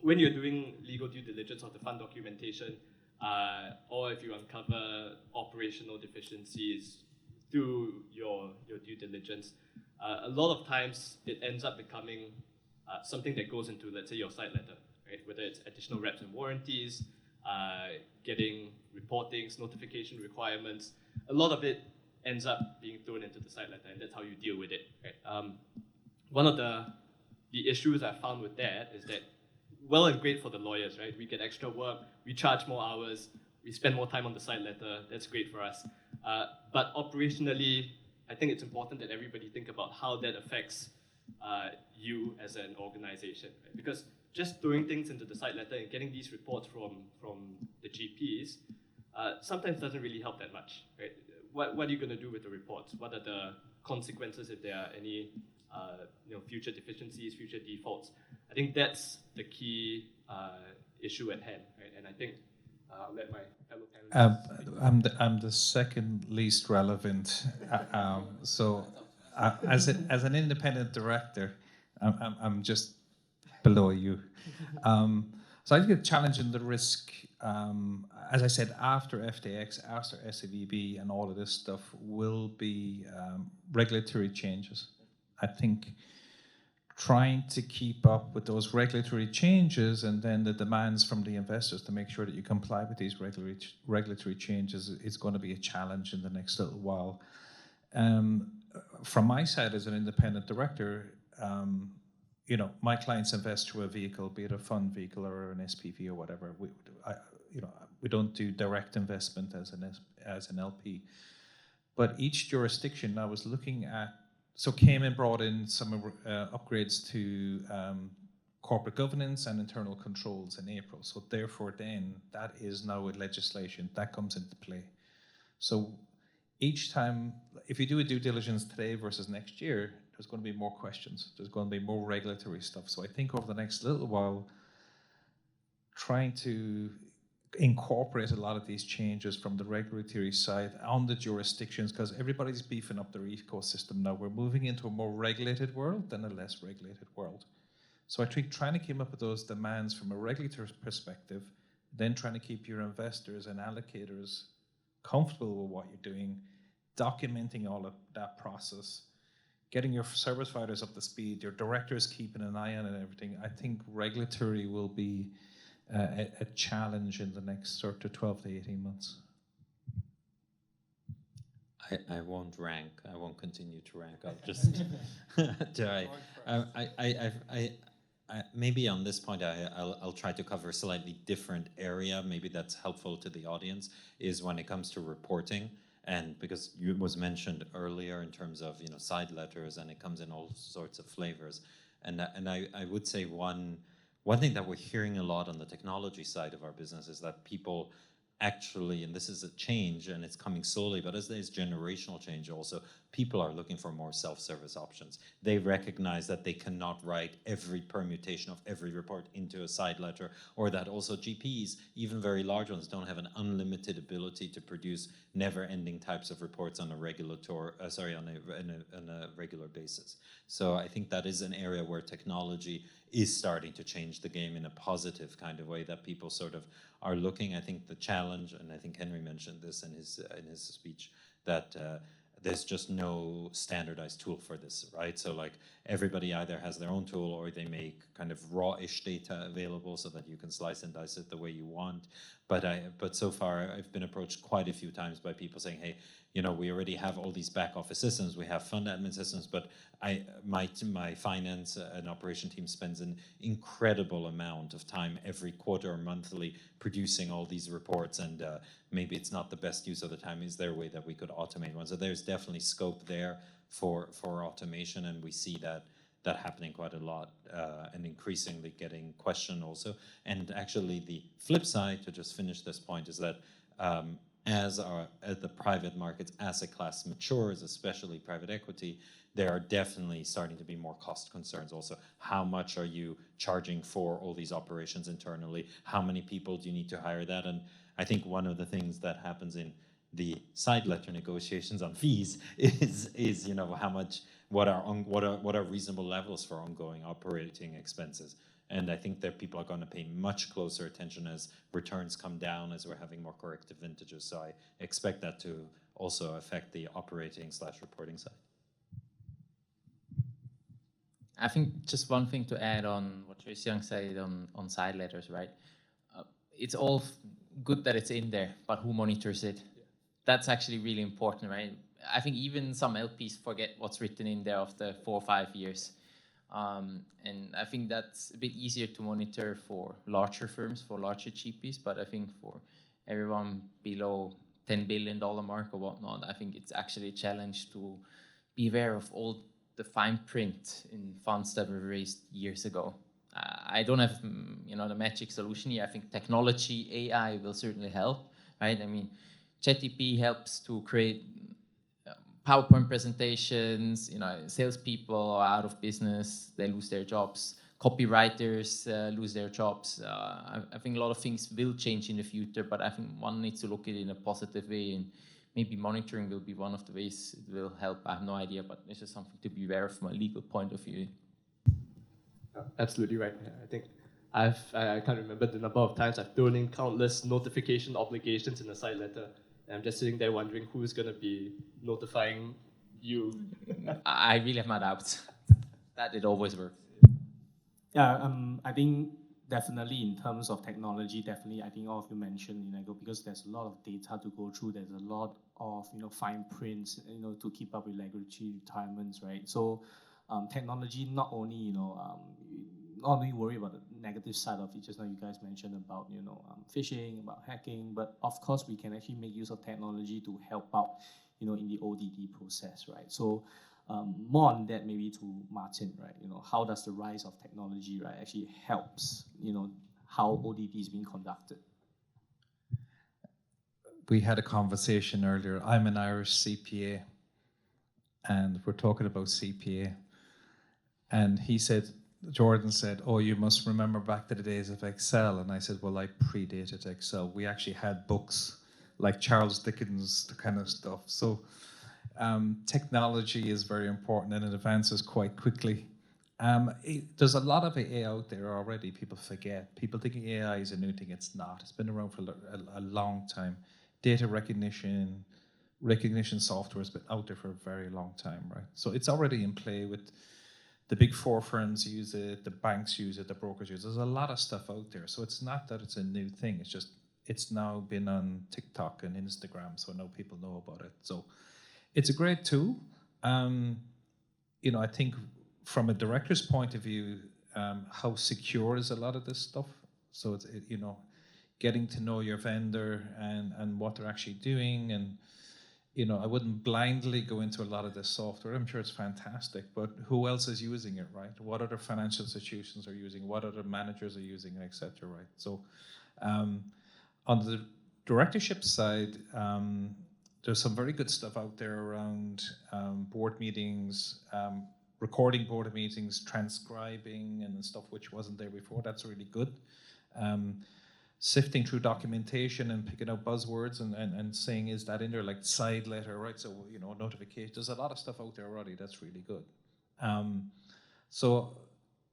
when you're doing legal due diligence of the fund documentation, or if you uncover operational deficiencies through your due diligence, a lot of times it ends up becoming something that goes into, let's say, your site letter, right? Whether it's additional reps and warranties, getting reportings, notification requirements, a lot of it ends up being thrown into the site letter, and that's how you deal with it, right? One of the issues I found with that is that, well and great for the lawyers, right? We get extra work, we charge more hours, we spend more time on the site letter, that's great for us. But operationally, I think it's important that everybody think about how that affects you as an organization, right? Because just throwing things into the site letter and getting these reports from the GPs sometimes doesn't really help that much, right? What are you going to do with the reports? What are the consequences if there are any future deficiencies, future defaults? I think that's the key issue at hand, right? And I think I'll let my fellow panelists. I'm the second least relevant. As an independent director, I'm just below you. So I think the challenge and the risk, as I said, after FTX, after SAVB and all of this stuff will be regulatory changes. I think trying to keep up with those regulatory changes and then the demands from the investors to make sure that you comply with these regulatory changes is going to be a challenge in the next little while. From my side as an independent director, my clients invest through a vehicle, be it a fund vehicle or an SPV or whatever. We don't do direct investment as an LP. But each jurisdiction I was looking at, so Cayman brought in some upgrades to corporate governance and internal controls in April. So therefore then, that is now a legislation that comes into play. So each time, if you do a due diligence today versus next year, there's going to be more questions. There's going to be more regulatory stuff. So I think over the next little while, trying to incorporate a lot of these changes from the regulatory side on the jurisdictions, because everybody's beefing up their ecosystem now. We're moving into a more regulated world than a less regulated world. So I think trying to keep up with those demands from a regulatory perspective, then trying to keep your investors and allocators comfortable with what you're doing, documenting all of that process, getting your service providers up to speed, your directors keeping an eye on it and everything. I think regulatory will be a challenge in the next sort of 12 to 18 months. I won't rank. I won't continue to rank. I'll just maybe on this point I'll try to cover a slightly different area. Maybe that's helpful to the audience. Is when it comes to reporting, and because it was mentioned earlier in terms of side letters, and it comes in all sorts of flavors. And I would say one thing that we're hearing a lot on the technology side of our business is that people actually, and this is a change and it's coming slowly, but as there's generational change also, people are looking for more self-service options. They recognize that they cannot write every permutation of every report into a side letter, or that also GPs, even very large ones, don't have an unlimited ability to produce never-ending types of reports on a regular basis. So I think that is an area where technology is starting to change the game in a positive kind of way, that people sort of are looking. I think the challenge, and I think Henry mentioned this in his speech, that there's just no standardized tool for this, right? So like everybody either has their own tool or they make kind of raw-ish data available so that you can slice and dice it the way you want. But so far I've been approached quite a few times by people saying, hey, you know, we already have all these back office systems, we have fund admin systems, but my finance and operation team spends an incredible amount of time every quarter or monthly producing all these reports, and maybe it's not the best use of the time. Is there a way that we could automate one? So there's definitely scope there for automation, and we see that happening quite a lot, and increasingly getting questioned also. And actually the flip side, to just finish this point, is that as the private markets asset class matures, especially private equity, there are definitely starting to be more cost concerns also. How much are you charging for all these operations internally? How many people do you need to hire that? And I think one of the things that happens in the side letter negotiations on fees is you know, how much, what are reasonable levels for ongoing operating expenses. And I think that people are going to pay much closer attention as returns come down, as we're having more corrective vintages. So I expect that to also affect the operating/reporting side. I think just one thing to add on what Zixiang said on side letters, right? It's all good that it's in there, but who monitors it? Yeah. That's actually really important, right? I think even some LPs forget what's written in there after 4 or 5 years. And I think that's a bit easier to monitor for larger firms, for larger GPs, but I think for everyone below $10 billion mark or whatnot, I think it's actually a challenge to be aware of all the fine print in funds that were raised years ago. I don't have, you know, the magic solution here. I think technology, AI will certainly help, right? I mean, ChatGPT helps to create PowerPoint presentations. You know, salespeople are out of business, they lose their jobs. Copywriters lose their jobs. I think a lot of things will change in the future, but I think one needs to look at it in a positive way, and maybe monitoring will be one of the ways it will help. I have no idea, but it's just something to be aware of from a legal point of view. Absolutely right. I think I can't remember the number of times I've thrown in countless notification obligations in a side letter. And I'm just sitting there wondering who's going to be notifying you. I really have my doubts that it always works. Yeah, I think definitely in terms of technology, definitely I think all of you mentioned, you know, because there's a lot of data to go through, there's a lot of, you know, fine prints, you know, to keep up with regulatory requirements, right? So technology not only, you know, not only worry about the negative side of it, just now you guys mentioned about, you know, phishing, about hacking, but of course we can actually make use of technology to help out, you know, in the ODD process, right? So more on that maybe to Martin, right? You know, how does the rise of technology, right, actually helps, you know, how ODD is being conducted? We had a conversation earlier. I'm an Irish CPA, and we're talking about CPA. And he said, Jordan said, oh, you must remember back to the days of Excel. And I said, well, I predated Excel. We actually had books like Charles Dickens, the kind of stuff. So technology is very important, and it advances quite quickly. There's a lot of AI out there already. People forget. People think AI is a new thing. It's not. It's been around for a long time. Data recognition software has been out there for a very long time, right? So it's already in play. With the big 4 firms use it, the banks use it, the brokers use it. There's a lot of stuff out there. So it's not that it's a new thing. It's just, it's now been on TikTok and Instagram, so now people know about it. So it's a great tool. You know, I think from a director's point of view, how secure is a lot of this stuff? So it's, you know, getting to know your vendor and what they're actually doing, and I wouldn't blindly go into a lot of this software. I'm sure it's fantastic, but who else is using it, right? What other financial institutions are using? What other managers are using, etc. Right? So, on the directorship side, there's some very good stuff out there around board meetings, recording board meetings, transcribing and stuff which wasn't there before. That's really good. Sifting through documentation and picking out buzzwords and saying, is that in there, like side letter, right? So, notification. There's a lot of stuff out there already that's really good. So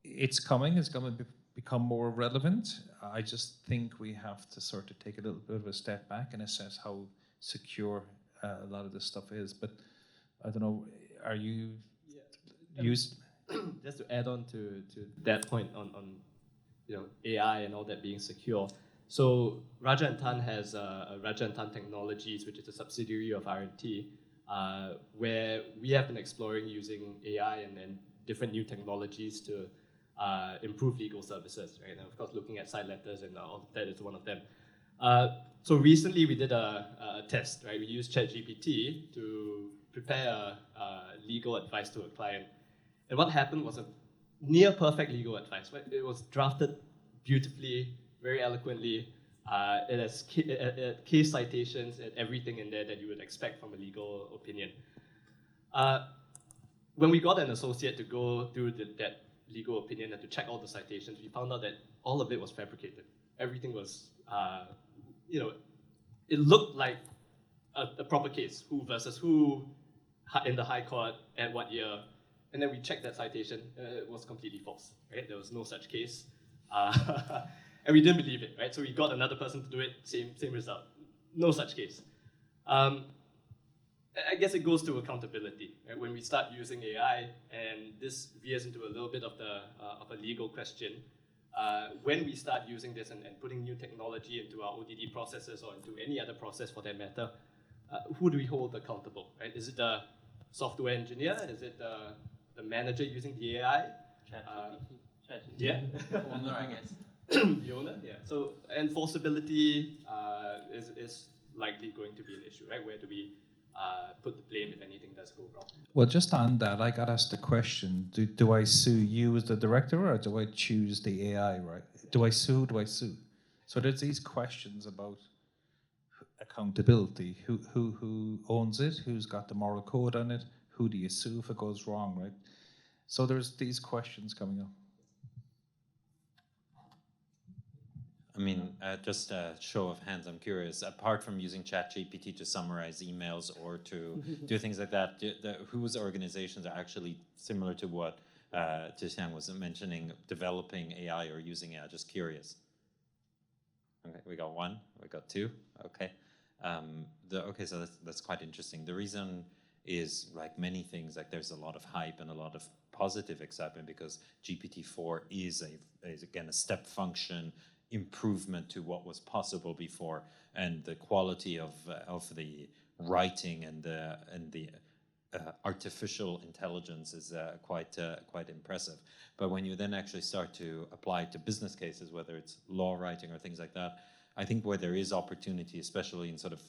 it's coming. It's going to become more relevant. I just think we have to sort of take a little bit of a step back and assess how secure a lot of this stuff is. But I don't know, are you used? Just to add on to that point on AI and all that being secure. So Rajah Tann has Rajah Tann Technologies, which is a subsidiary of R&T, where we have been exploring using AI and different new technologies to improve legal services, right? And of course, looking at side letters and all of that is one of them. So recently we did a test, right? We used ChatGPT to prepare legal advice to a client. And what happened was a near perfect legal advice. Right? It was drafted beautifully, very eloquently. It has case citations and everything in there that you would expect from a legal opinion. When we got an associate to go through that legal opinion and to check all the citations, we found out that all of it was fabricated. Everything was, it looked like a proper case, who versus who in the High Court at what year. And then we checked that citation, it was completely false, right? There was no such case. And we didn't believe it, right? So we got another person to do it, same result. No such case. I guess it goes to accountability, right? When we start using AI, and this veers into a little bit of a legal question, when we start using this and putting new technology into our ODD processes or into any other process for that matter, who do we hold accountable, right? Is it the software engineer? Is it the manager using the AI? Yeah. The owner, I guess. The owner, yeah. So enforceability is likely going to be an issue, right? Where do we put the blame if anything does go wrong? Well, just on that, I got asked the question, do I sue you as the director or do I choose the AI, right? Do I sue? So there's these questions about accountability. Who owns it? Who's got the moral code on it? Who do you sue if it goes wrong, right? So there's these questions coming up. I mean, just a show of hands, I'm curious, apart from using ChatGPT to summarize emails or to do things like that, whose organizations are actually similar to what Zixiang was mentioning, developing AI or using AI? Just curious. Okay, we got one, we got two, okay. Okay, so that's quite interesting. The reason is, like many things, like there's a lot of hype and a lot of positive excitement because GPT-4 is again a step function improvement to what was possible before, and the quality of the writing and the artificial intelligence is quite impressive. But when you then actually start to apply it to business cases, whether it's law writing or things like that, I think where there is opportunity, especially in sort of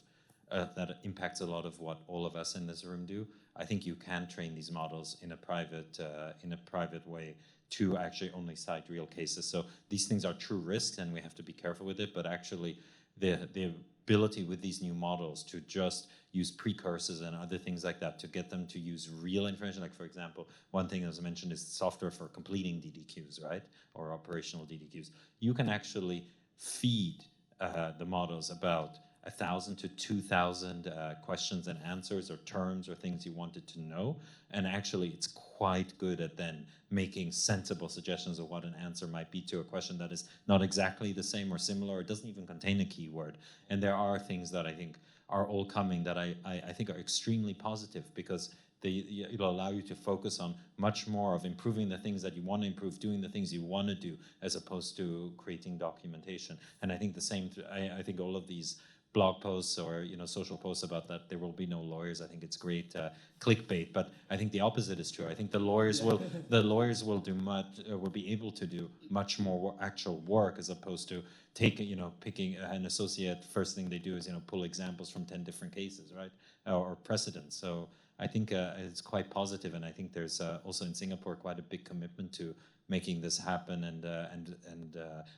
that impacts a lot of what all of us in this room do, I think you can train these models in a private way to actually only cite real cases. So these things are true risks and we have to be careful with it, but actually the ability with these new models to just use precursors and other things like that to get them to use real information. Like, for example, one thing that was mentioned is software for completing DDQs, right? Or operational DDQs. You can actually feed the models about 1,000 to 2,000 questions and answers or terms or things you wanted to know. And actually, it's quite good at then making sensible suggestions of what an answer might be to a question that is not exactly the same or similar, or doesn't even contain a keyword. And there are things that I think are all coming that I think are extremely positive because it'll allow you to focus on much more of improving the things that you want to improve, doing the things you want to do, as opposed to creating documentation. And I think the same, I think all of these blog posts or social posts about that there will be no lawyers. I think it's great clickbait, but I think the opposite is true. I think the lawyers will do will be able to do much more actual work, as opposed to picking an associate. First thing they do is pull examples from 10 different cases, right, or precedents. So I think it's quite positive, and I think there's also in Singapore quite a big commitment to making this happen and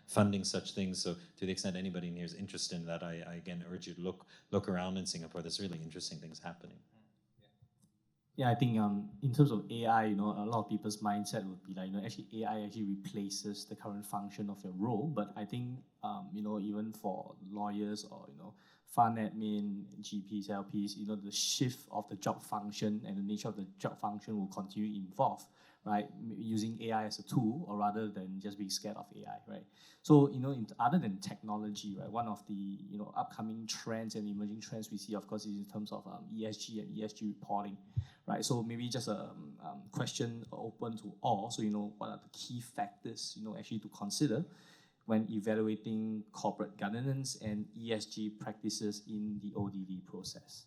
funding such things. So to the extent anybody in here is interested in that, I again urge you to look around in Singapore. There's really interesting things happening. Yeah, I think in terms of AI, a lot of people's mindset would be like, actually AI actually replaces the current function of your role. But I think, even for lawyers or, fund admin, GPs, LPs, the shift of the job function and the nature of the job function will continue to evolve, right? Using AI as a tool, or rather than just being scared of AI, right? So, other than technology, right, one of the, upcoming trends and emerging trends we see, of course, is in terms of ESG and ESG reporting, right? So maybe just a question open to all. So, what are the key factors, actually to consider when evaluating corporate governance and ESG practices in the ODD process?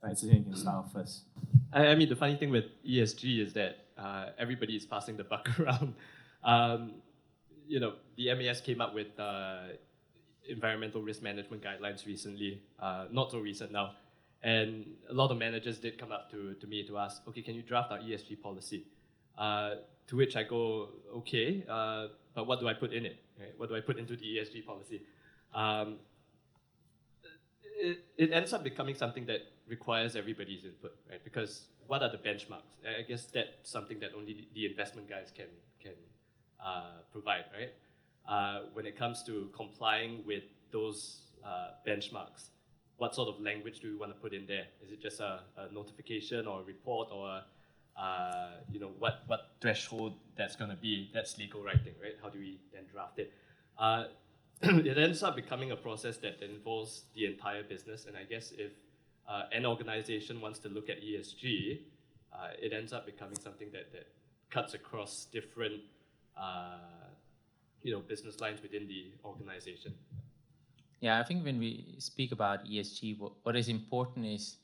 Right, so you can start off first. I mean, the funny thing with ESG is that everybody is passing the buck around. The MAS came up with environmental risk management guidelines recently, not so recent now. And a lot of managers did come up to me to ask, okay, can you draft our ESG policy? To which I go, okay, but what do I put in it? Right? What do I put into the ESG policy? It ends up becoming something that requires everybody's input, right? Because what are the benchmarks? I guess that's something that only the investment guys can provide, right? When it comes to complying with those benchmarks, what sort of language do we want to put in there? Is it just a notification or a report, or what threshold that's going to be? That's legal writing, right? How do we then draft it? It ends up becoming a process that involves the entire business. And I guess if an organization wants to look at ESG, it ends up becoming something that cuts across different business lines within the organization. Yeah, I think when we speak about ESG, what is important is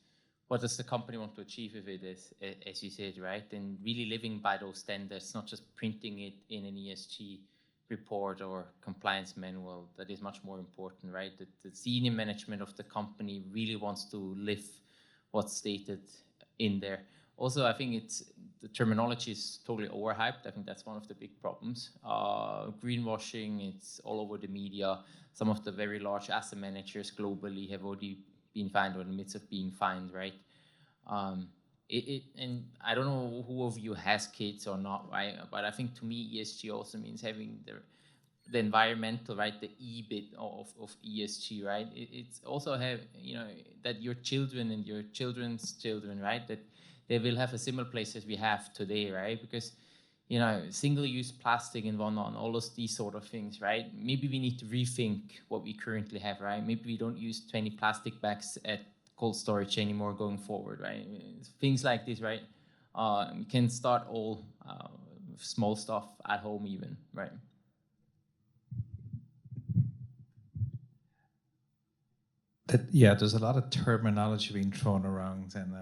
what does the company want to achieve with it, as you said, right? And really living by those standards, not just printing it in an ESG report or compliance manual. That is much more important, right? That the senior management of the company really wants to live what's stated in there. Also, I think the terminology is totally overhyped. I think that's one of the big problems. Greenwashing, it's all over the media. Some of the very large asset managers globally have already been fined or in the midst of being fined, right? And I don't know who of you has kids or not, right? But I think to me, ESG also means having the environmental, right? The E bit of ESG, right? It's also have, that your children and your children's children, right? That they will have a similar place as we have today, right? Because, single-use plastic and whatnot, all of these sort of things, right? Maybe we need to rethink what we currently have, right? Maybe we don't use 20 plastic bags at cold storage anymore going forward, right? Things like this, right? We can start all small stuff at home even, right? There's a lot of terminology being thrown around, and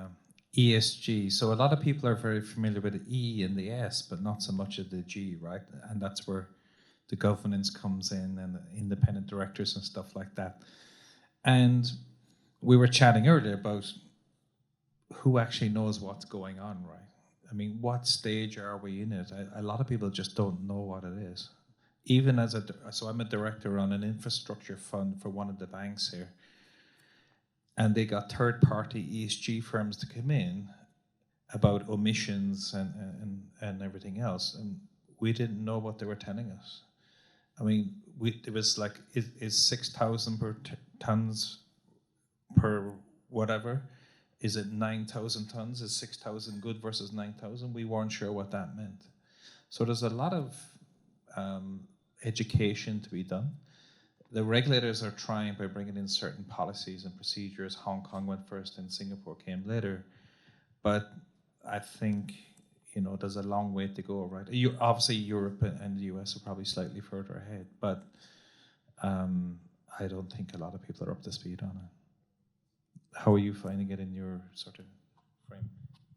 ESG. So a lot of people are very familiar with the E and the S, but not so much of the G, right? And that's where the governance comes in, and the independent directors and stuff like that. And we were chatting earlier about who actually knows what's going on, right? I mean, what stage are we in it? A lot of people just don't know what it is. Even so I'm a director on an infrastructure fund for one of the banks here. And they got third-party ESG firms to come in about omissions and everything else. And we didn't know what they were telling us. I mean, it was like, is 6,000 tons per whatever? Is it 9,000 tons? Is 6,000 good versus 9,000? We weren't sure what that meant. So there's a lot of education to be done. The regulators are trying by bringing in certain policies and procedures. Hong Kong went first and Singapore came later. But I think, there's a long way to go, right? Obviously, Europe and the US are probably slightly further ahead. But I don't think a lot of people are up to speed on it. How are you finding it in your sort of frame?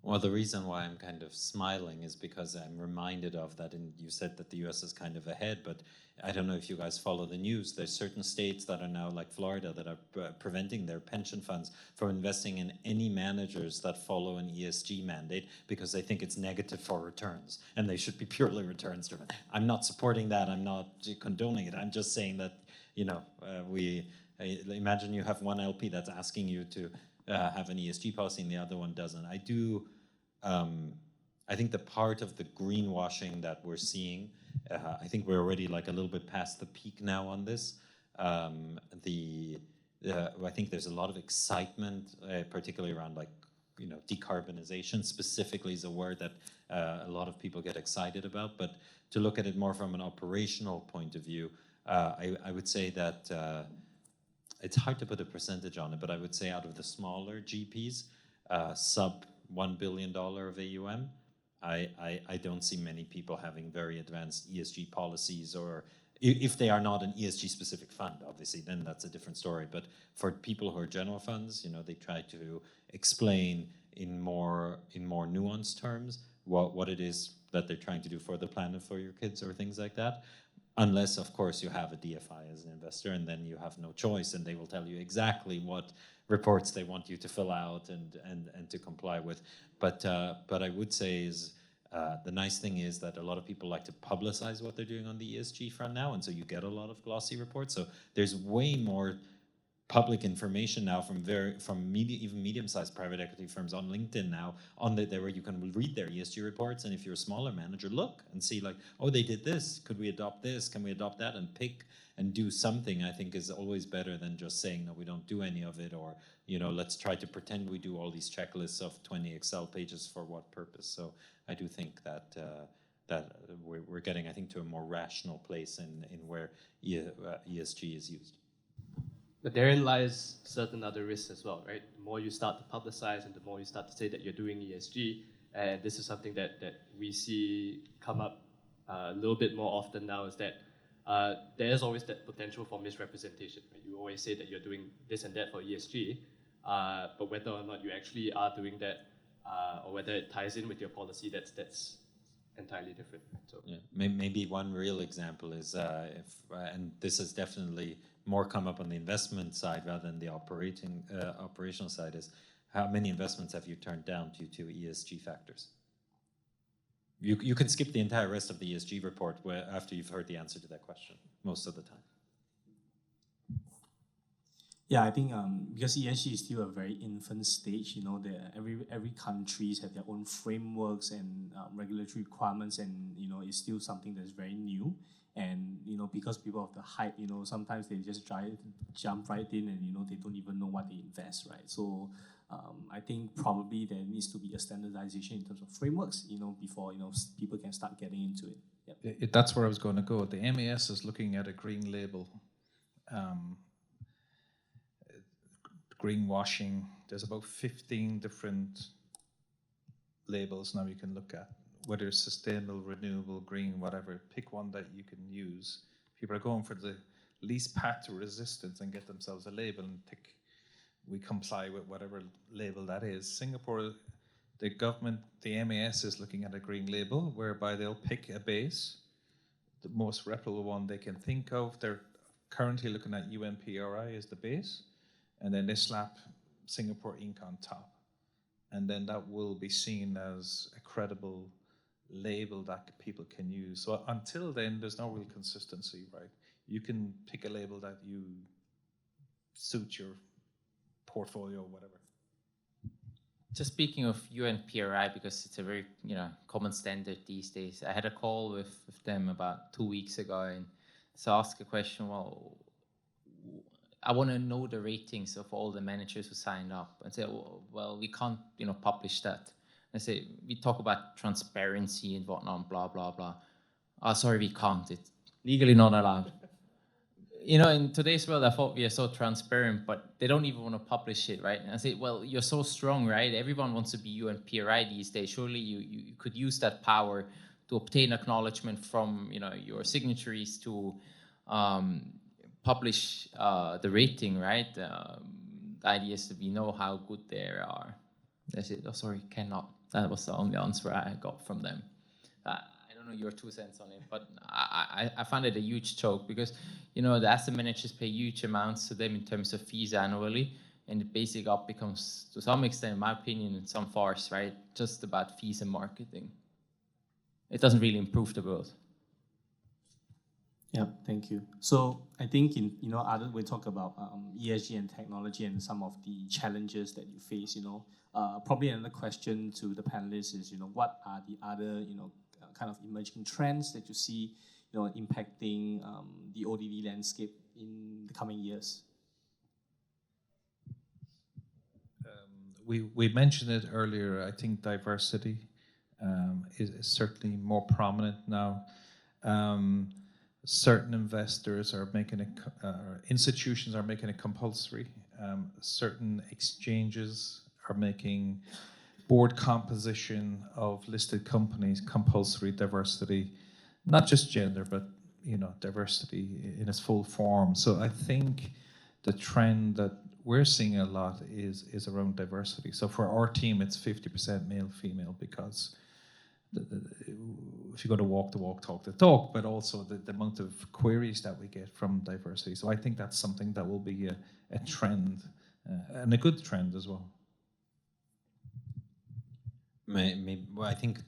Well, the reason why I'm kind of smiling is because I'm reminded of that, and you said that the US is kind of ahead, but I don't know if you guys follow the news. There's certain states that are now, like Florida, that are preventing their pension funds from investing in any managers that follow an ESG mandate because they think it's negative for returns, and they should be purely returns driven. I'm not supporting that. I'm not condoning it. I'm just saying that, imagine you have one LP that's asking you to have an ESG policy and the other one doesn't. I think the part of the greenwashing that we're seeing, I think we're already like a little bit past the peak now on this. I think there's a lot of excitement, particularly around decarbonization specifically is a word that a lot of people get excited about. But to look at it more from an operational point of view, I would say that it's hard to put a percentage on it, but I would say out of the smaller GPs, sub $1 billion of AUM, I don't see many people having very advanced ESG policies, or if they are not an ESG specific fund, obviously, then that's a different story. But for people who are general funds, they try to explain in more nuanced terms what it is that they're trying to do for the planet, for your kids, or things like that. Unless, of course, you have a DFI as an investor, and then you have no choice, and they will tell you exactly what reports they want you to fill out and to comply with. But I would say is the nice thing is that a lot of people like to publicize what they're doing on the ESG front now, and so you get a lot of glossy reports. So there's way more public information now from even medium-sized private equity firms on LinkedIn now where you can read their ESG reports, and if you're a smaller manager, look and see like, oh, they did this, could we adopt this, can we adopt that, and pick and do something. I think is always better than just saying no, we don't do any of it, or let's try to pretend we do all these checklists of 20 Excel pages for what purpose. So I do think that we're getting, I think, to a more rational place in where ESG is used. But therein lies certain other risks as well, right? The more you start to publicize and the more you start to say that you're doing ESG, and this is something that we see come up a little bit more often now, is that there is always that potential for misrepresentation. Right? You always say that you're doing this and that for ESG, but whether or not you actually are doing that, or whether it ties in with your policy, that's entirely different. So yeah, maybe one real example is and this has definitely more come up on the investment side rather than the operational side, is how many investments have you turned down due to ESG factors? You can skip the entire rest of the ESG report after you've heard the answer to that question most of the time. Yeah, I think because ESG is still a very infant stage, every countries have their own frameworks and regulatory requirements, and it's still something that's very new. And because people of the hype, sometimes they just jump right in, and they don't even know what they invest, right? So I think probably there needs to be a standardization in terms of frameworks, before people can start getting into it. Yep. That's where I was going to go. The MAS is looking at a green label. Greenwashing. There's about 15 different labels now you can look at, whether it's sustainable, renewable, green, whatever. Pick one that you can use. People are going for the least path to resistance and get themselves a label and tick, we comply with whatever label that is. Singapore, the government, the MAS is looking at a green label whereby they'll pick a base, the most reputable one they can think of. They're currently looking at UNPRI as the base, and then they slap Singapore Inc. on top. And then that will be seen as a credible label that people can use. So until then, there's no real consistency, right? You can pick a label that you suit your portfolio or whatever. Just speaking of UNPRI, because it's a very common standard these days, I had a call with them about 2 weeks ago, and so I asked a question, well, I want to know the ratings of all the managers who signed up, and say, well, we can't publish that. I say, we talk about transparency and whatnot, blah, blah, blah. Oh, sorry, we can't. It's legally not allowed. In today's world, I thought we are so transparent, but they don't even want to publish it, right? And I say, well, you're so strong, right? Everyone wants to be UNPRI these days. Surely you could use that power to obtain acknowledgement from, your signatories to publish the rating, right? The idea is that we know how good they are. That's it. Oh, sorry, cannot. That was the only answer I got from them. I don't know your 2 cents on it, but I find it a huge joke because, you know, the asset managers pay huge amounts to them in terms of fees annually, and the basic up becomes, to some extent, in my opinion, in some farce, right? Just about fees and marketing. It doesn't really improve the world. Yeah, thank you. So I think we talk about ESG and technology and some of the challenges that you face. Probably another question to the panelists is, what are the other kind of emerging trends that you see, impacting the ODD landscape in the coming years? We mentioned it earlier. I think diversity is certainly more prominent now. Certain investors are making it, institutions are making it compulsory. Certain exchanges are making board composition of listed companies compulsory diversity, not just gender, but diversity in its full form. So I think the trend that we're seeing a lot is around diversity. So for our team, it's 50% male, female, because if you go to walk the walk, talk the talk, but also the amount of queries that we get from diversity. So I think that's something that will be a trend, and a good trend as well. Well, I think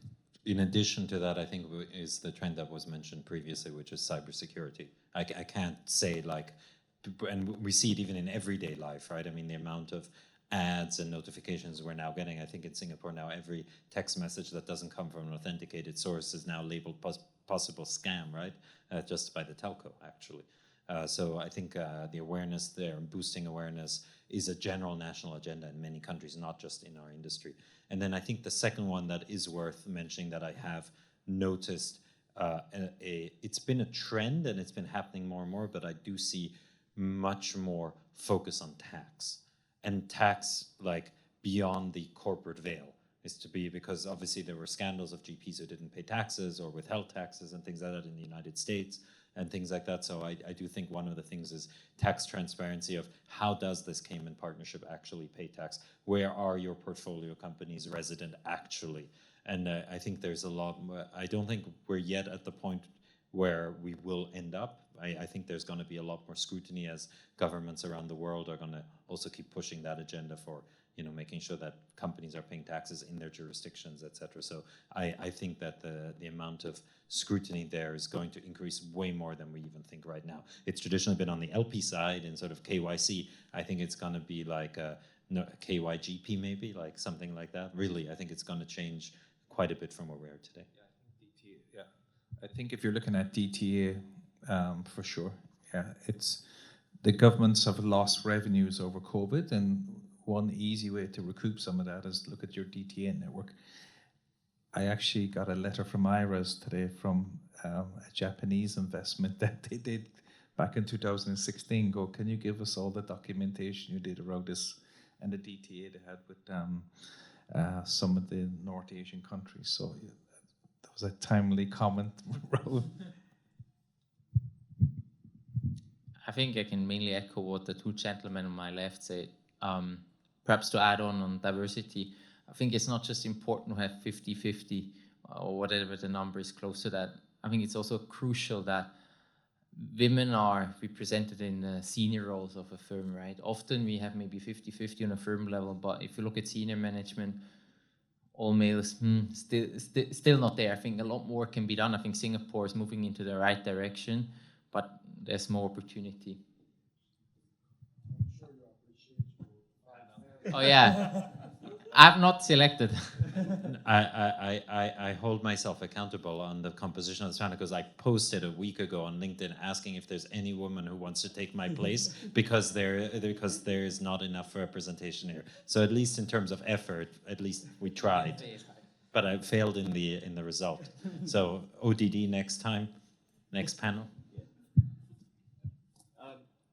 in addition to that, I think is the trend that was mentioned previously, which is cybersecurity. I can't say and we see it even in everyday life, right? I mean, the amount of ads and notifications we're now getting. I think in Singapore now, every text message that doesn't come from an authenticated source is now labeled possible scam, right? Just by the telco, actually. So I think the awareness there and boosting awareness is a general national agenda in many countries, not just in our industry. And then I think the second one that is worth mentioning that I have noticed, it's been a trend and it's been happening more and more, but I do see much more focus on tax. And tax beyond the corporate veil is to be, because obviously there were scandals of GPs who didn't pay taxes or withheld taxes and things like that in the United States and things like that. So I do think one of the things is tax transparency of how does this Cayman partnership actually pay tax? Where are your portfolio companies resident actually? And I think there's a lot, I don't think we're yet at the point where we will end up. I think there's going to be a lot more scrutiny as governments around the world are going to also keep pushing that agenda for, making sure that companies are paying taxes in their jurisdictions, et cetera. So I think that the amount of scrutiny there is going to increase way more than we even think right now. It's traditionally been on the LP side and sort of KYC. I think it's going to be like a KYGP maybe, like something like that. Really, I think it's going to change quite a bit from where we are today. Yeah, I think if you're looking at DTA, for sure, yeah, it's the governments have lost revenues over COVID, and one easy way to recoup some of that is look at your DTA network. I actually got a letter from IRAS today from a Japanese investment that they did back in 2016. Can you give us all the documentation you did around this and the DTA they had with some of the North Asian countries? So yeah, that was a timely comment, Raul. I think I can mainly echo what the two gentlemen on my left said. Perhaps to add on diversity, I think it's not just important to have 50-50 or whatever the number is close to that. I think it's also crucial that women are represented in the senior roles of a firm, right? Often we have maybe 50-50 on a firm level, but if you look at senior management, all males, still not there. I think a lot more can be done. I think Singapore is moving into the right direction, but there's more opportunity. Oh yeah, I've not selected. I hold myself accountable on the composition of this panel because I posted a week ago on LinkedIn asking if there's any woman who wants to take my place because there is not enough representation here. So at least in terms of effort, at least we tried, but I failed in the result. So ODD next time, next panel.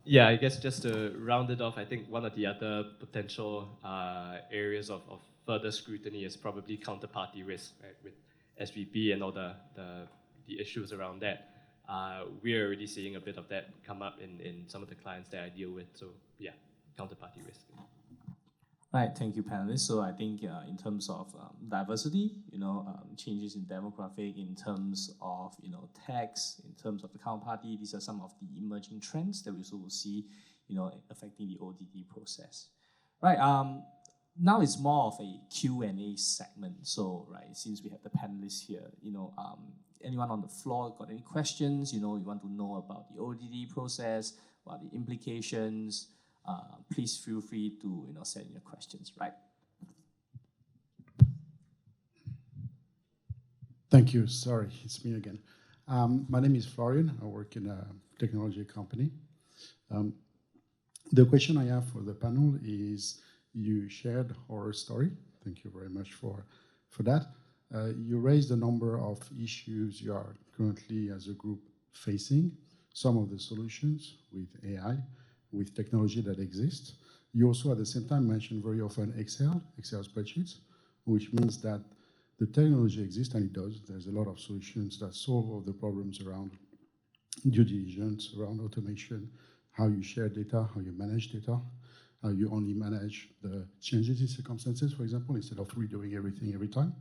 Yeah, I guess just to round it off, I think one of the other potential areas of further scrutiny is probably counterparty risk, right? With SVB and all the issues around that. we're already seeing a bit of that come up in some of the clients that I deal with. So yeah, counterparty risk. Right, thank you, panelists. So I think in terms of diversity, changes in demographic, in terms of tax, in terms of the counterparty, these are some of the emerging trends that we also will see, affecting the ODD process. Right. Now it's more of a Q&A segment. So right, since we have the panelists here, anyone on the floor got any questions? You want to know about the ODD process, what are the implications? Please feel free to send in your questions. Right. Thank you. Sorry, it's me again. My name is Florian. I work in a technology company. The question I have for the panel is, you shared horror story. Thank you very much for that. You raised a number of issues you are currently as a group facing, some of the solutions with AI, with technology that exists. You also at the same time mentioned very often Excel spreadsheets, which means that the technology exists, and it does. There's a lot of solutions that solve all the problems around due diligence, around automation, how you share data, how you manage data, how you only manage the changes in circumstances, for example, instead of redoing everything every time.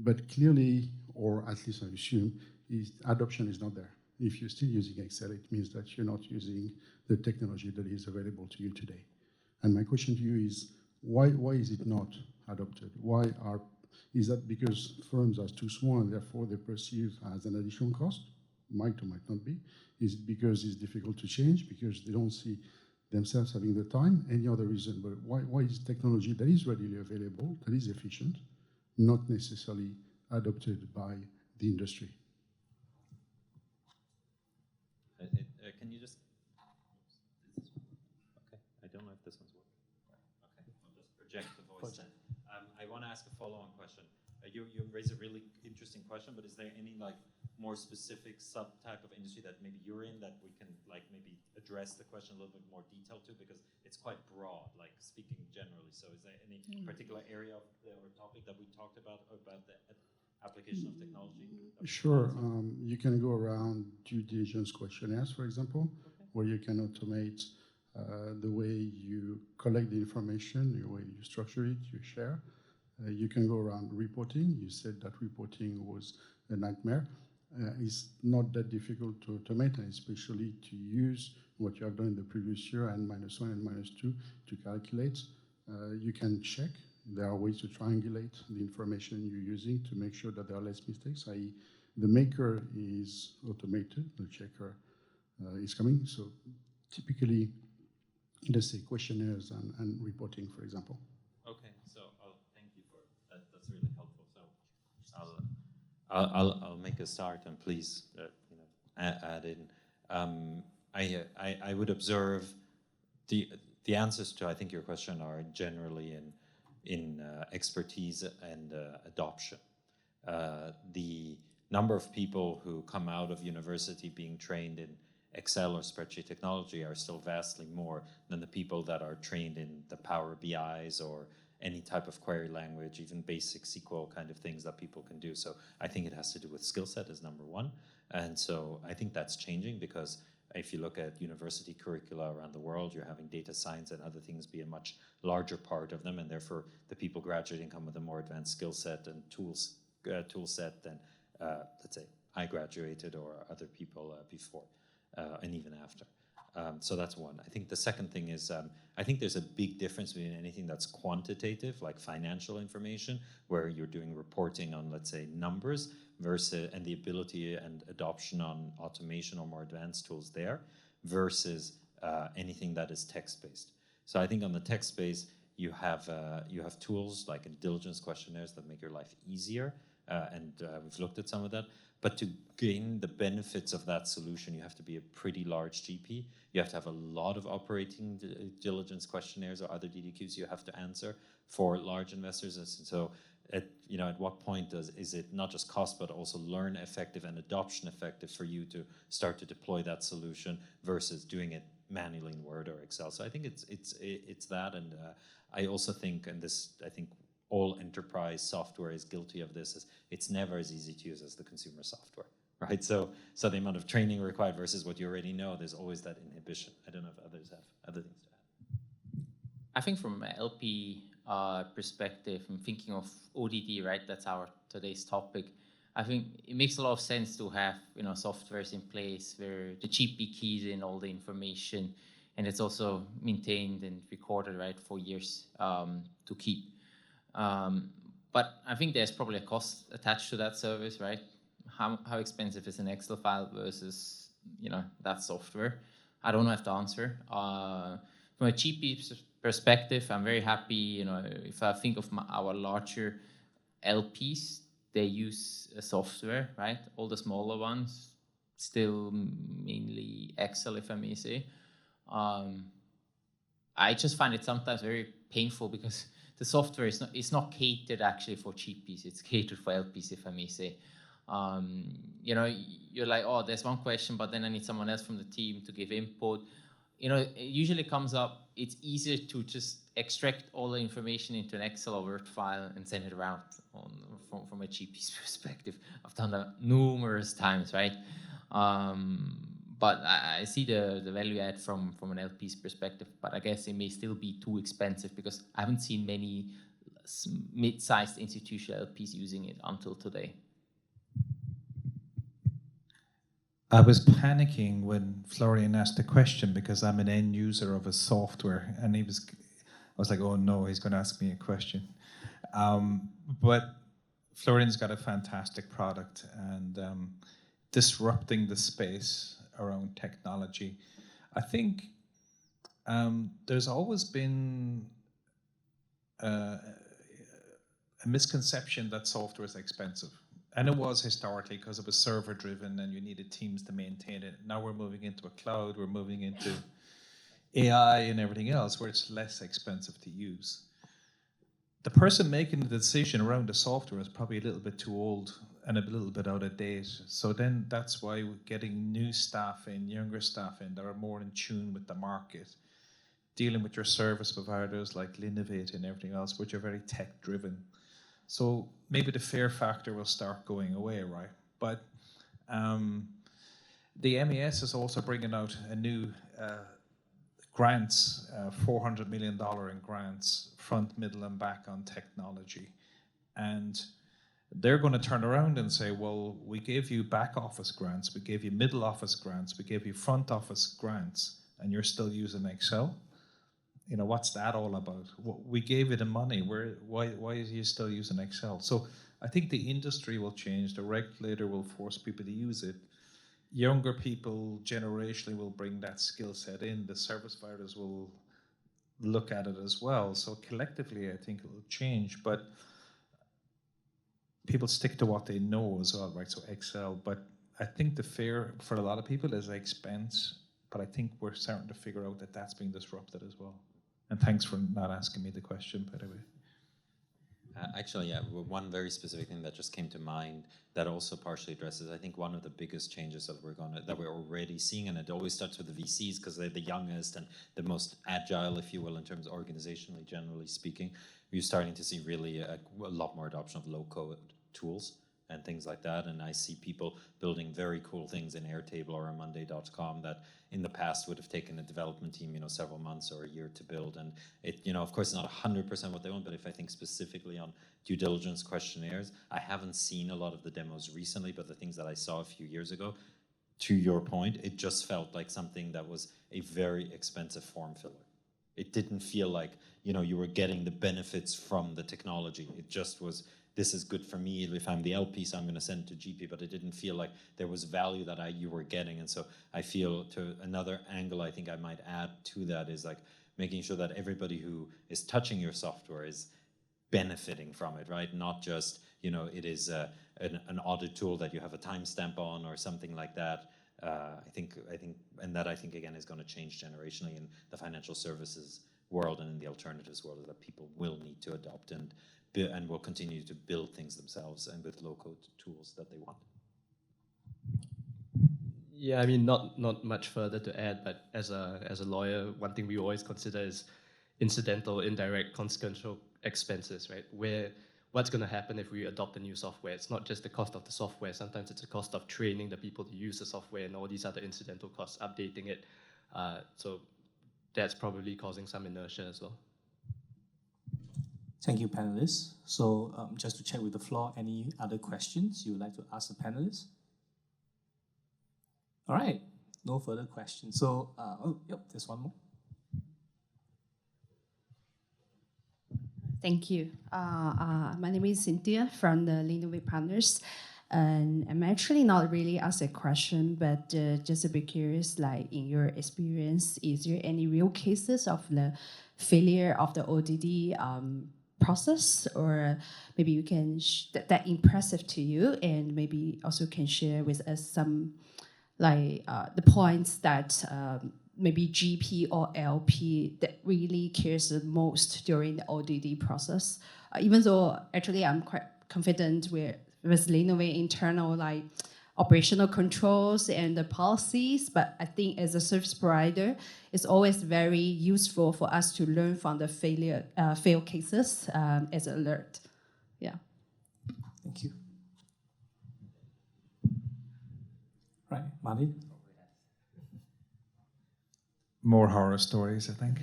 But clearly, or at least I assume, adoption is not there. If you're still using Excel, it means that you're not using the technology that is available to you today. And my question to you is, why is it not adopted? Is that because firms are too small and therefore they perceive as an additional cost? Might or might not be. Is it because it's difficult to change, because they don't see themselves having the time? Any other reason? But why is technology that is readily available, that is efficient, not necessarily adopted by the industry? Can you just... Okay, I don't know if this one's working. Okay, I'll just project the voice then. I want to ask a follow-on question. You raise a really interesting question, but is there any more specific subtype of industry that maybe you're in that we can maybe address the question a little bit more detail to, because it's quite broad, speaking generally. So is there any particular area or topic that we talked about the application of technology? Sure. You can go around due diligence questionnaires, for example, where you can automate the way you collect the information, the way you structure it, you share. You can go around reporting. You said that reporting was a nightmare. It's not that difficult to automate, and especially to use what you have done in the previous year and -1 and -2 to calculate. You can check. There are ways to triangulate the information you're using to make sure that there are less mistakes, i.e. the maker is automated, the checker is coming. So typically, let's say questionnaires and reporting, for example. Okay, so thank you for that. That's really helpful. So I'll make a start, and please add in. I would observe the answers to, I think, your question are generally in expertise and adoption. The number of people who come out of university being trained in Excel or spreadsheet technology are still vastly more than the people that are trained in the Power BIs or any type of query language, even basic SQL kind of things that people can do. So I think it has to do with skill set as number one. And so I think that's changing, because if you look at university curricula around the world, you're having data science and other things be a much larger part of them, and therefore the people graduating come with a more advanced skill set and tool set than, let's say, I graduated or other people before and even after. So that's one. I think the second thing is, I think there's a big difference between anything that's quantitative, like financial information, where you're doing reporting on, let's say, numbers, versus, and the ability and adoption on automation or more advanced tools there, versus anything that is text-based. So I think on the text-based, you have tools like diligence questionnaires that make your life easier, and we've looked at some of that. But to gain the benefits of that solution, you have to be a pretty large GP. You have to have a lot of operating diligence questionnaires or other DDQs you have to answer for large investors. And so, at what point is it not just cost, but also learn effective and adoption effective for you to start to deploy that solution versus doing it manually in Word or Excel? So I think it's that, and I also think, and this I think all enterprise software is guilty of this, is it's never as easy to use as the consumer software, right? So the amount of training required versus what you already know, there's always that inhibition. I don't know if others have other things to add. I think from an LP perspective, I'm thinking of ODD, right? That's our today's topic. I think it makes a lot of sense to have softwares in place where the GP keys in all the information, and it's also maintained and recorded, right, for years to keep. But I think there's probably a cost attached to that service, right? How expensive is an Excel file versus that software? I don't have the answer. From a GP perspective, I'm very happy. If I think of our larger LPs, they use a software, right? All the smaller ones still mainly Excel, if I may say. I just find it sometimes very painful because the software is not catered actually for GPs. It's catered for LPs, if I may say. You're like, oh, there's one question, but then I need someone else from the team to give input. It usually comes up, it's easier to just extract all the information into an Excel or Word file and send it around from a GP's perspective. I've done that numerous times, right? But I see the value add from an LP's perspective, but I guess it may still be too expensive because I haven't seen many mid-sized institutional LPs using it until today. I was panicking when Florian asked the question because I'm an end user of a software, and I was like, oh no, he's going to ask me a question. But Florian's got a fantastic product, and disrupting the space around technology. I think there's always been a misconception that software is expensive. And it was historically because it was server driven and you needed teams to maintain it. Now we're moving into a cloud, we're moving into AI and everything else where it's less expensive to use. The person making the decision around the software is probably a little bit too old and a little bit out of date. So then that's why we're getting new staff in, younger staff in that are more in tune with the market, dealing with your service providers like Linnovate and everything else, which are very tech driven. So maybe the fear factor will start going away, right? But the MES is also bringing out a new grants, $400 million in grants, front, middle, and back on technology. And they're going to turn around and say, well, we gave you back office grants, we gave you middle office grants, we gave you front office grants, and you're still using Excel? What's that all about? We gave you the money. Why is you still using Excel? So I think the industry will change. The regulator will force people to use it. Younger people generationally will bring that skill set in. The service providers will look at it as well. So collectively, I think it will change. But people stick to what they know as well, right? So Excel. But I think the fear for a lot of people is expense. But I think we're starting to figure out that that's being disrupted as well. And thanks for not asking me the question, by the way. Actually, yeah, one very specific thing that just came to mind that also partially addresses, I think one of the biggest changes that we're already seeing, and it always starts with the VCs because they're the youngest and the most agile, if you will, in terms of organizationally, generally speaking. We're starting to see really a lot more adoption of low-code tools and things like that. And I see people building very cool things in Airtable or on Monday.com that in the past would have taken a development team, several months or a year to build. And it, of course, it's not 100% what they want, but if I think specifically on due diligence questionnaires, I haven't seen a lot of the demos recently, but the things that I saw a few years ago, to your point, it just felt like something that was a very expensive form filler. It didn't feel like, you were getting the benefits from the technology. It just was, this is good for me. If I'm the LP, so I'm going to send it to GP, but it didn't feel like there was value that you were getting. And so I feel to another angle I think I might add to that is like making sure that everybody who is touching your software is benefiting from it, right? Not just, it is an audit tool that you have a timestamp on or something like that. I think again is going to change generationally in the financial services world and in the alternatives world that people will need to adopt and will continue to build things themselves and with low-code tools that they want. Yeah, I mean, not much further to add, but as a lawyer, one thing we always consider is incidental, indirect, consequential expenses, right? what's going to happen if we adopt the new software. It's not just the cost of the software. Sometimes it's the cost of training the people to use the software and all these other incidental costs, updating it. So that's probably causing some inertia as well. Thank you, panelists. So just to check with the floor, any other questions you would like to ask the panelists? All right, no further questions. So, there's one more. Thank you. My name is Cynthia from the Linnovate Partners. And I'm actually not really asked a question, but just a bit curious, like in your experience, is there any real cases of the failure of the ODD process, or maybe you can, that impressive to you, and maybe also can share with us some, like the points that maybe GP or LP that really cares the most during the ODD process. Even though actually I'm quite confident with Linnovate internal like operational controls and the policies, but I think as a service provider, it's always very useful for us to learn from the failed cases as an alert. Yeah. Thank you. Right, Martin? More horror stories, I think.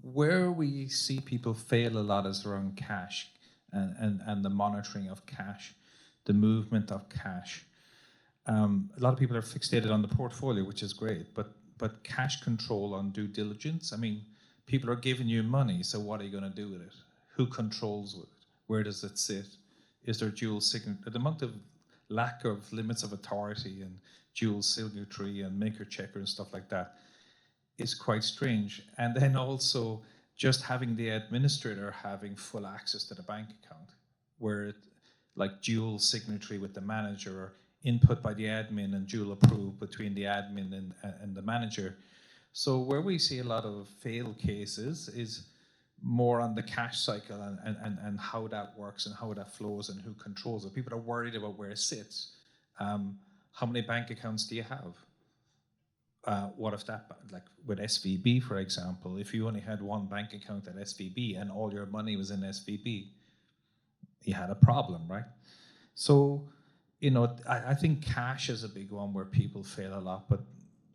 Where we see people fail a lot is around cash and the monitoring of cash, the movement of cash. A lot of people are fixated on the portfolio, which is great, but cash control on due diligence. I mean, people are giving you money, so what are you going to do with it? Who controls it? Where does it sit? Is there dual signature? The amount of lack of limits of authority and dual signatory and maker checker and stuff like that is quite strange. And then also just having the administrator having full access to the bank account, where it, like dual signatory with the manager, or input by the admin and dual approve between the admin and the manager. So where we see a lot of failed cases is more on the cash cycle and how that works and how that flows and who controls it. People are worried about where it sits. How many bank accounts do you have? What if that, like with SVB, for example, if you only had one bank account at SVB and all your money was in SVB, you had a problem, right? So, I think cash is a big one where people fail a lot, but,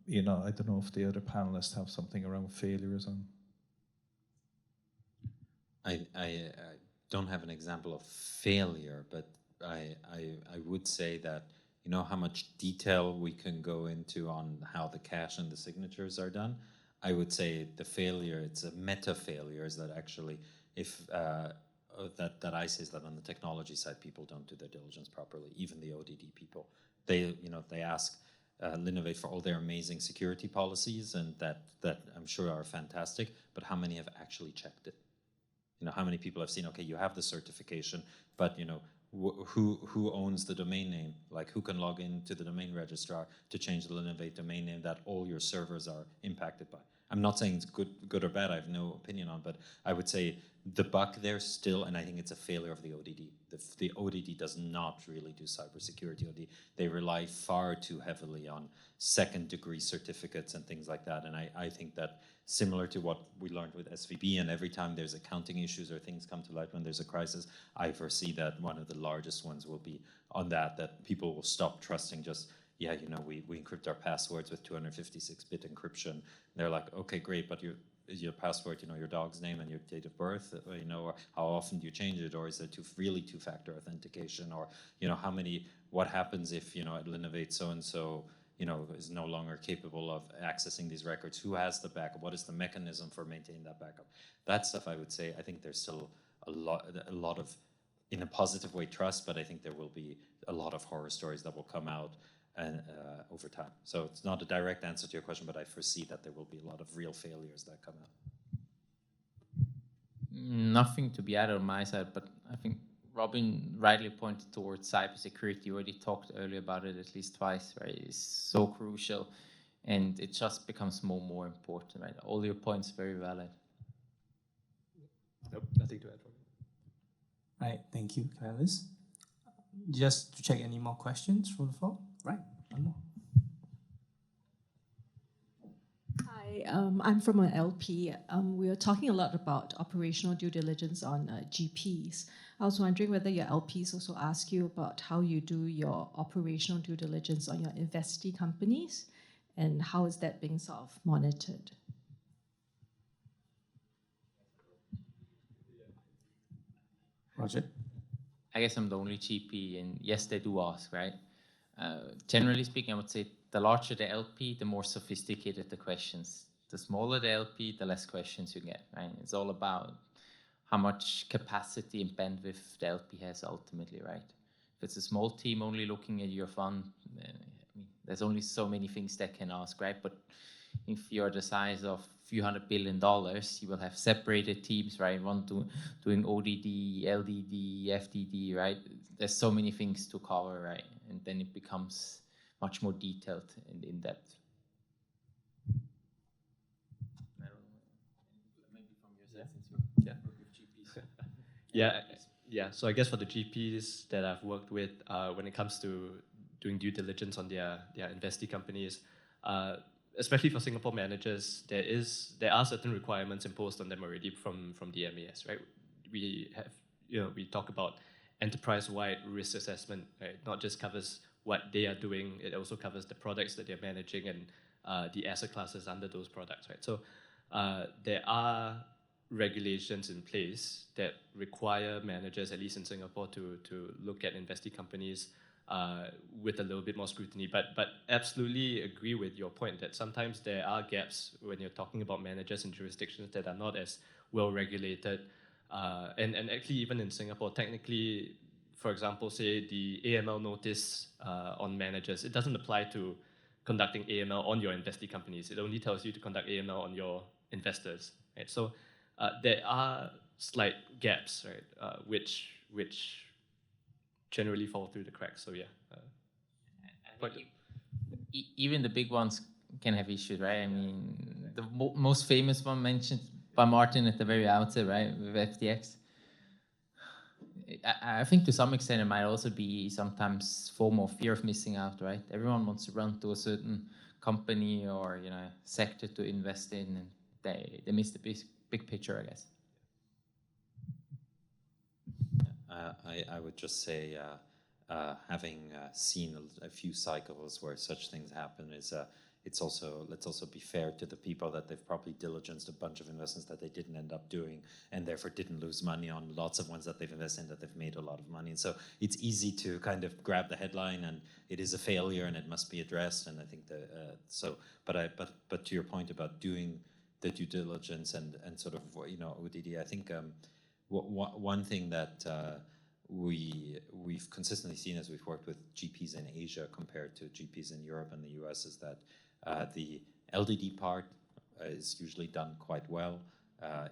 I don't know if the other panelists have something around failures on. I don't have an example of failure, but I would say that how much detail we can go into on how the cash and the signatures are done. I would say the failure, it's a meta failure, is that actually if that I say is that on the technology side people don't do their diligence properly, even the ODD people. They ask Linnovate for all their amazing security policies and that I'm sure are fantastic, but how many have actually checked it? How many people have seen, okay, you have the certification, but who owns the domain name? Like who can log into the domain registrar to change the Linnovate domain name that all your servers are impacted by? I'm not saying it's good or bad, I have no opinion on, but I would say the buck there still, and I think it's a failure of the ODD. The ODD does not really do cybersecurity ODD. They rely far too heavily on second degree certificates and things like that. And I think that similar to what we learned with SVB, and every time there's accounting issues or things come to light when there's a crisis, I foresee that one of the largest ones will be on that people will stop trusting just, we encrypt our passwords with 256-bit encryption. And they're like, okay, great, but your password, your dog's name and your date of birth, or how often do you change it, or is it really two-factor authentication, or what happens if at Linnovate so-and-so is no longer capable of accessing these records? Who has the backup? What is the mechanism for maintaining that backup? That stuff, I would say, I think there's still a lot of, in a positive way, trust, but I think there will be a lot of horror stories that will come out and over time. So it's not a direct answer to your question, but I foresee that there will be a lot of real failures that come out. Nothing to be added on my side, but I think Robin rightly pointed towards cybersecurity. You already talked earlier about it at least twice, right? It's so crucial, and it just becomes more and more important, right? All your points very valid. Nope, nothing to add. Right, thank you, panelists. Just to check, any more questions from the floor? Right, one more. Hi, Hi, I'm from an LP. We are talking a lot about operational due diligence on GPs. I was wondering whether your LPs also ask you about how you do your operational due diligence on your investee companies, and how is that being sort of monitored? Rajah? I guess I'm the only GP, and yes, they do ask, right? Generally speaking, I would say the larger the LP, the more sophisticated the questions. The smaller the LP, the less questions you get, right? It's all about how much capacity and bandwidth the LP has ultimately, right? If it's a small team only looking at your fund, I mean, there's only so many things they can ask, right? But if you're the size of a few $100 billion, you will have separated teams, right? One doing ODD, LDD, FDD, right? There's so many things to cover, right? And then it becomes much more detailed and in depth. Maybe from yourself, since you work with GPs. Yeah. So I guess for the GPs that I've worked with, when it comes to doing due diligence on their investee companies, especially for Singapore managers, there are certain requirements imposed on them already from the MAS, right? We have, we talk about enterprise-wide risk assessment, right? Not just covers what they are doing, it also covers the products that they're managing and the asset classes under those products, right? So there are regulations in place that require managers, at least in Singapore, to look at investee companies with a little bit more scrutiny. But absolutely agree with your point that sometimes there are gaps when you're talking about managers in jurisdictions that are not as well regulated. And actually, even in Singapore, technically, for example, say the AML notice on managers, it doesn't apply to conducting AML on your investee companies. It only tells you to conduct AML on your investors, right? So there are slight gaps, right, which generally fall through the cracks. So yeah. Even the big ones can have issues, right? I mean, the most famous one mentioned by Martin at the very outset, right, with FTX. I think to some extent it might also be sometimes form of fear of missing out, right? Everyone wants to run to a certain company or sector to invest in, and they miss the big picture, I guess. I would just say, having seen a few cycles where such things happen, is let's also be fair to the people that they've probably diligenced a bunch of investments that they didn't end up doing, and therefore didn't lose money on lots of ones that they've invested in that they've made a lot of money. And so it's easy to kind of grab the headline and it is a failure and it must be addressed. And I think but to your point about doing the due diligence and sort of ODD, I think one thing that we've consistently seen as we've worked with GPs in Asia compared to GPs in Europe and the US is that the LDD part is usually done quite well.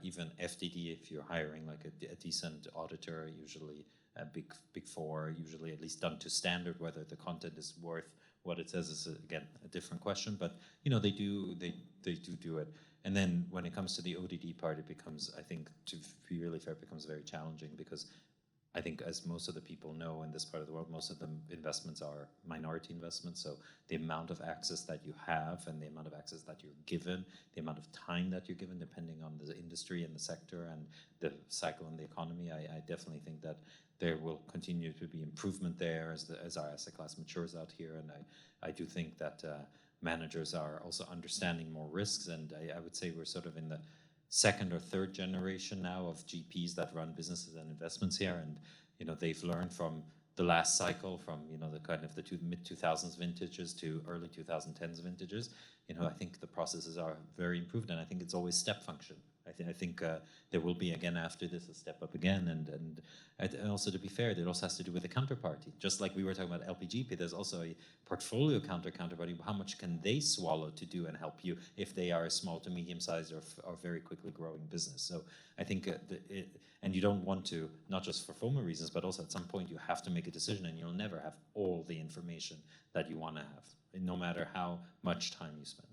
Even FDD, if you're hiring like a decent auditor, usually a big four, usually at least done to standard. Whether the content is worth what it says is again a different question, but they do it. And then when it comes to the ODD part, it becomes, I think, to be really fair, it becomes very challenging because I think, as most of the people know in this part of the world, most of the investments are minority investments. So the amount of access that you have and the amount of access that you're given, the amount of time that you're given, depending on the industry and the sector and the cycle in the economy, I definitely think that there will continue to be improvement there as our asset class matures out here. And I do think that managers are also understanding more risks. And I would say we're sort of in the second or third generation now of GPs that run businesses and investments here, and they've learned from the last cycle, from the kind of the mid 2000s vintages to early 2010s vintages. I think the processes are very improved, and I think it's always step function. I think there will be again after this a step up again, and also, to be fair, it also has to do with the counterparty. Just like we were talking about LPGP, there's also a portfolio counterparty. How much can they swallow to do and help you if they are a small to medium sized or very quickly growing business? So I think and you don't want to, not just for FOMO reasons, but also at some point you have to make a decision, and you'll never have all the information that you want to have, no matter how much time you spend.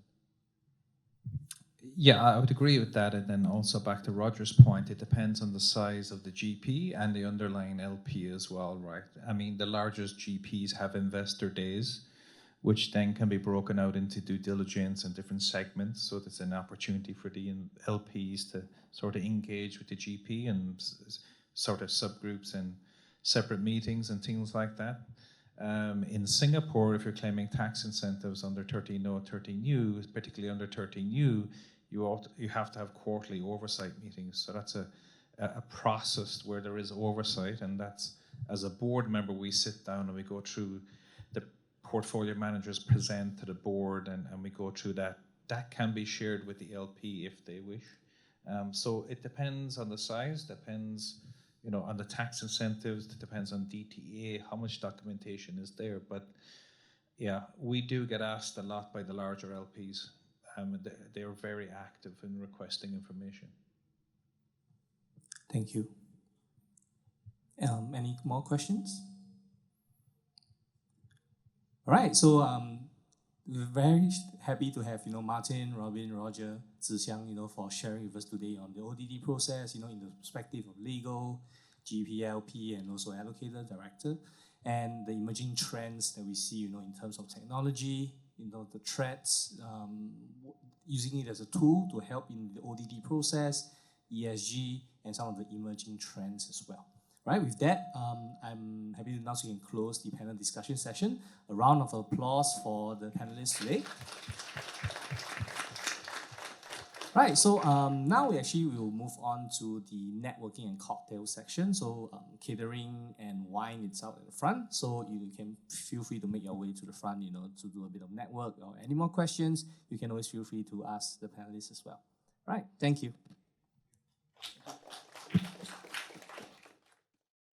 Yeah, I would agree with that. And then also back to Roger's point, it depends on the size of the GP and the underlying LP as well, right? I mean, the largest GPs have investor days which then can be broken out into due diligence and different segments. So there's an opportunity for the LPs to sort of engage with the GP and sort of subgroups and separate meetings and things like that. In Singapore, if you're claiming tax incentives under 13O, 13U, particularly under 13U, you have to have quarterly oversight meetings. So that's a process where there is oversight, and that's, as a board member, we sit down and we go through, the portfolio managers present to the board, and we go through that. That can be shared with the LP if they wish. So it depends on the size, depends, you know, on the tax incentives, it depends on DTA, how much documentation is there. But yeah, we do get asked a lot by the larger LPs. They're very active in requesting information. Thank you. Any more questions? All right, so we're very happy to have, you know, Martin, Robin, Roger, Zixiang, for sharing with us today on the ODD process, in the perspective of legal, GPLP, and also allocator director, and the emerging trends that we see, in terms of technology, the threats, using it as a tool to help in the ODD process, ESG, and some of the emerging trends as well. Right, with that, I'm happy to announce we can close the panel discussion session. A round of applause for the panelists today. Right, so now we will move on to the networking and cocktail section. So catering and wine is out at the front. So you can feel free to make your way to the front, to do a bit of network, or any more questions, you can always feel free to ask the panelists as well. Right, thank you.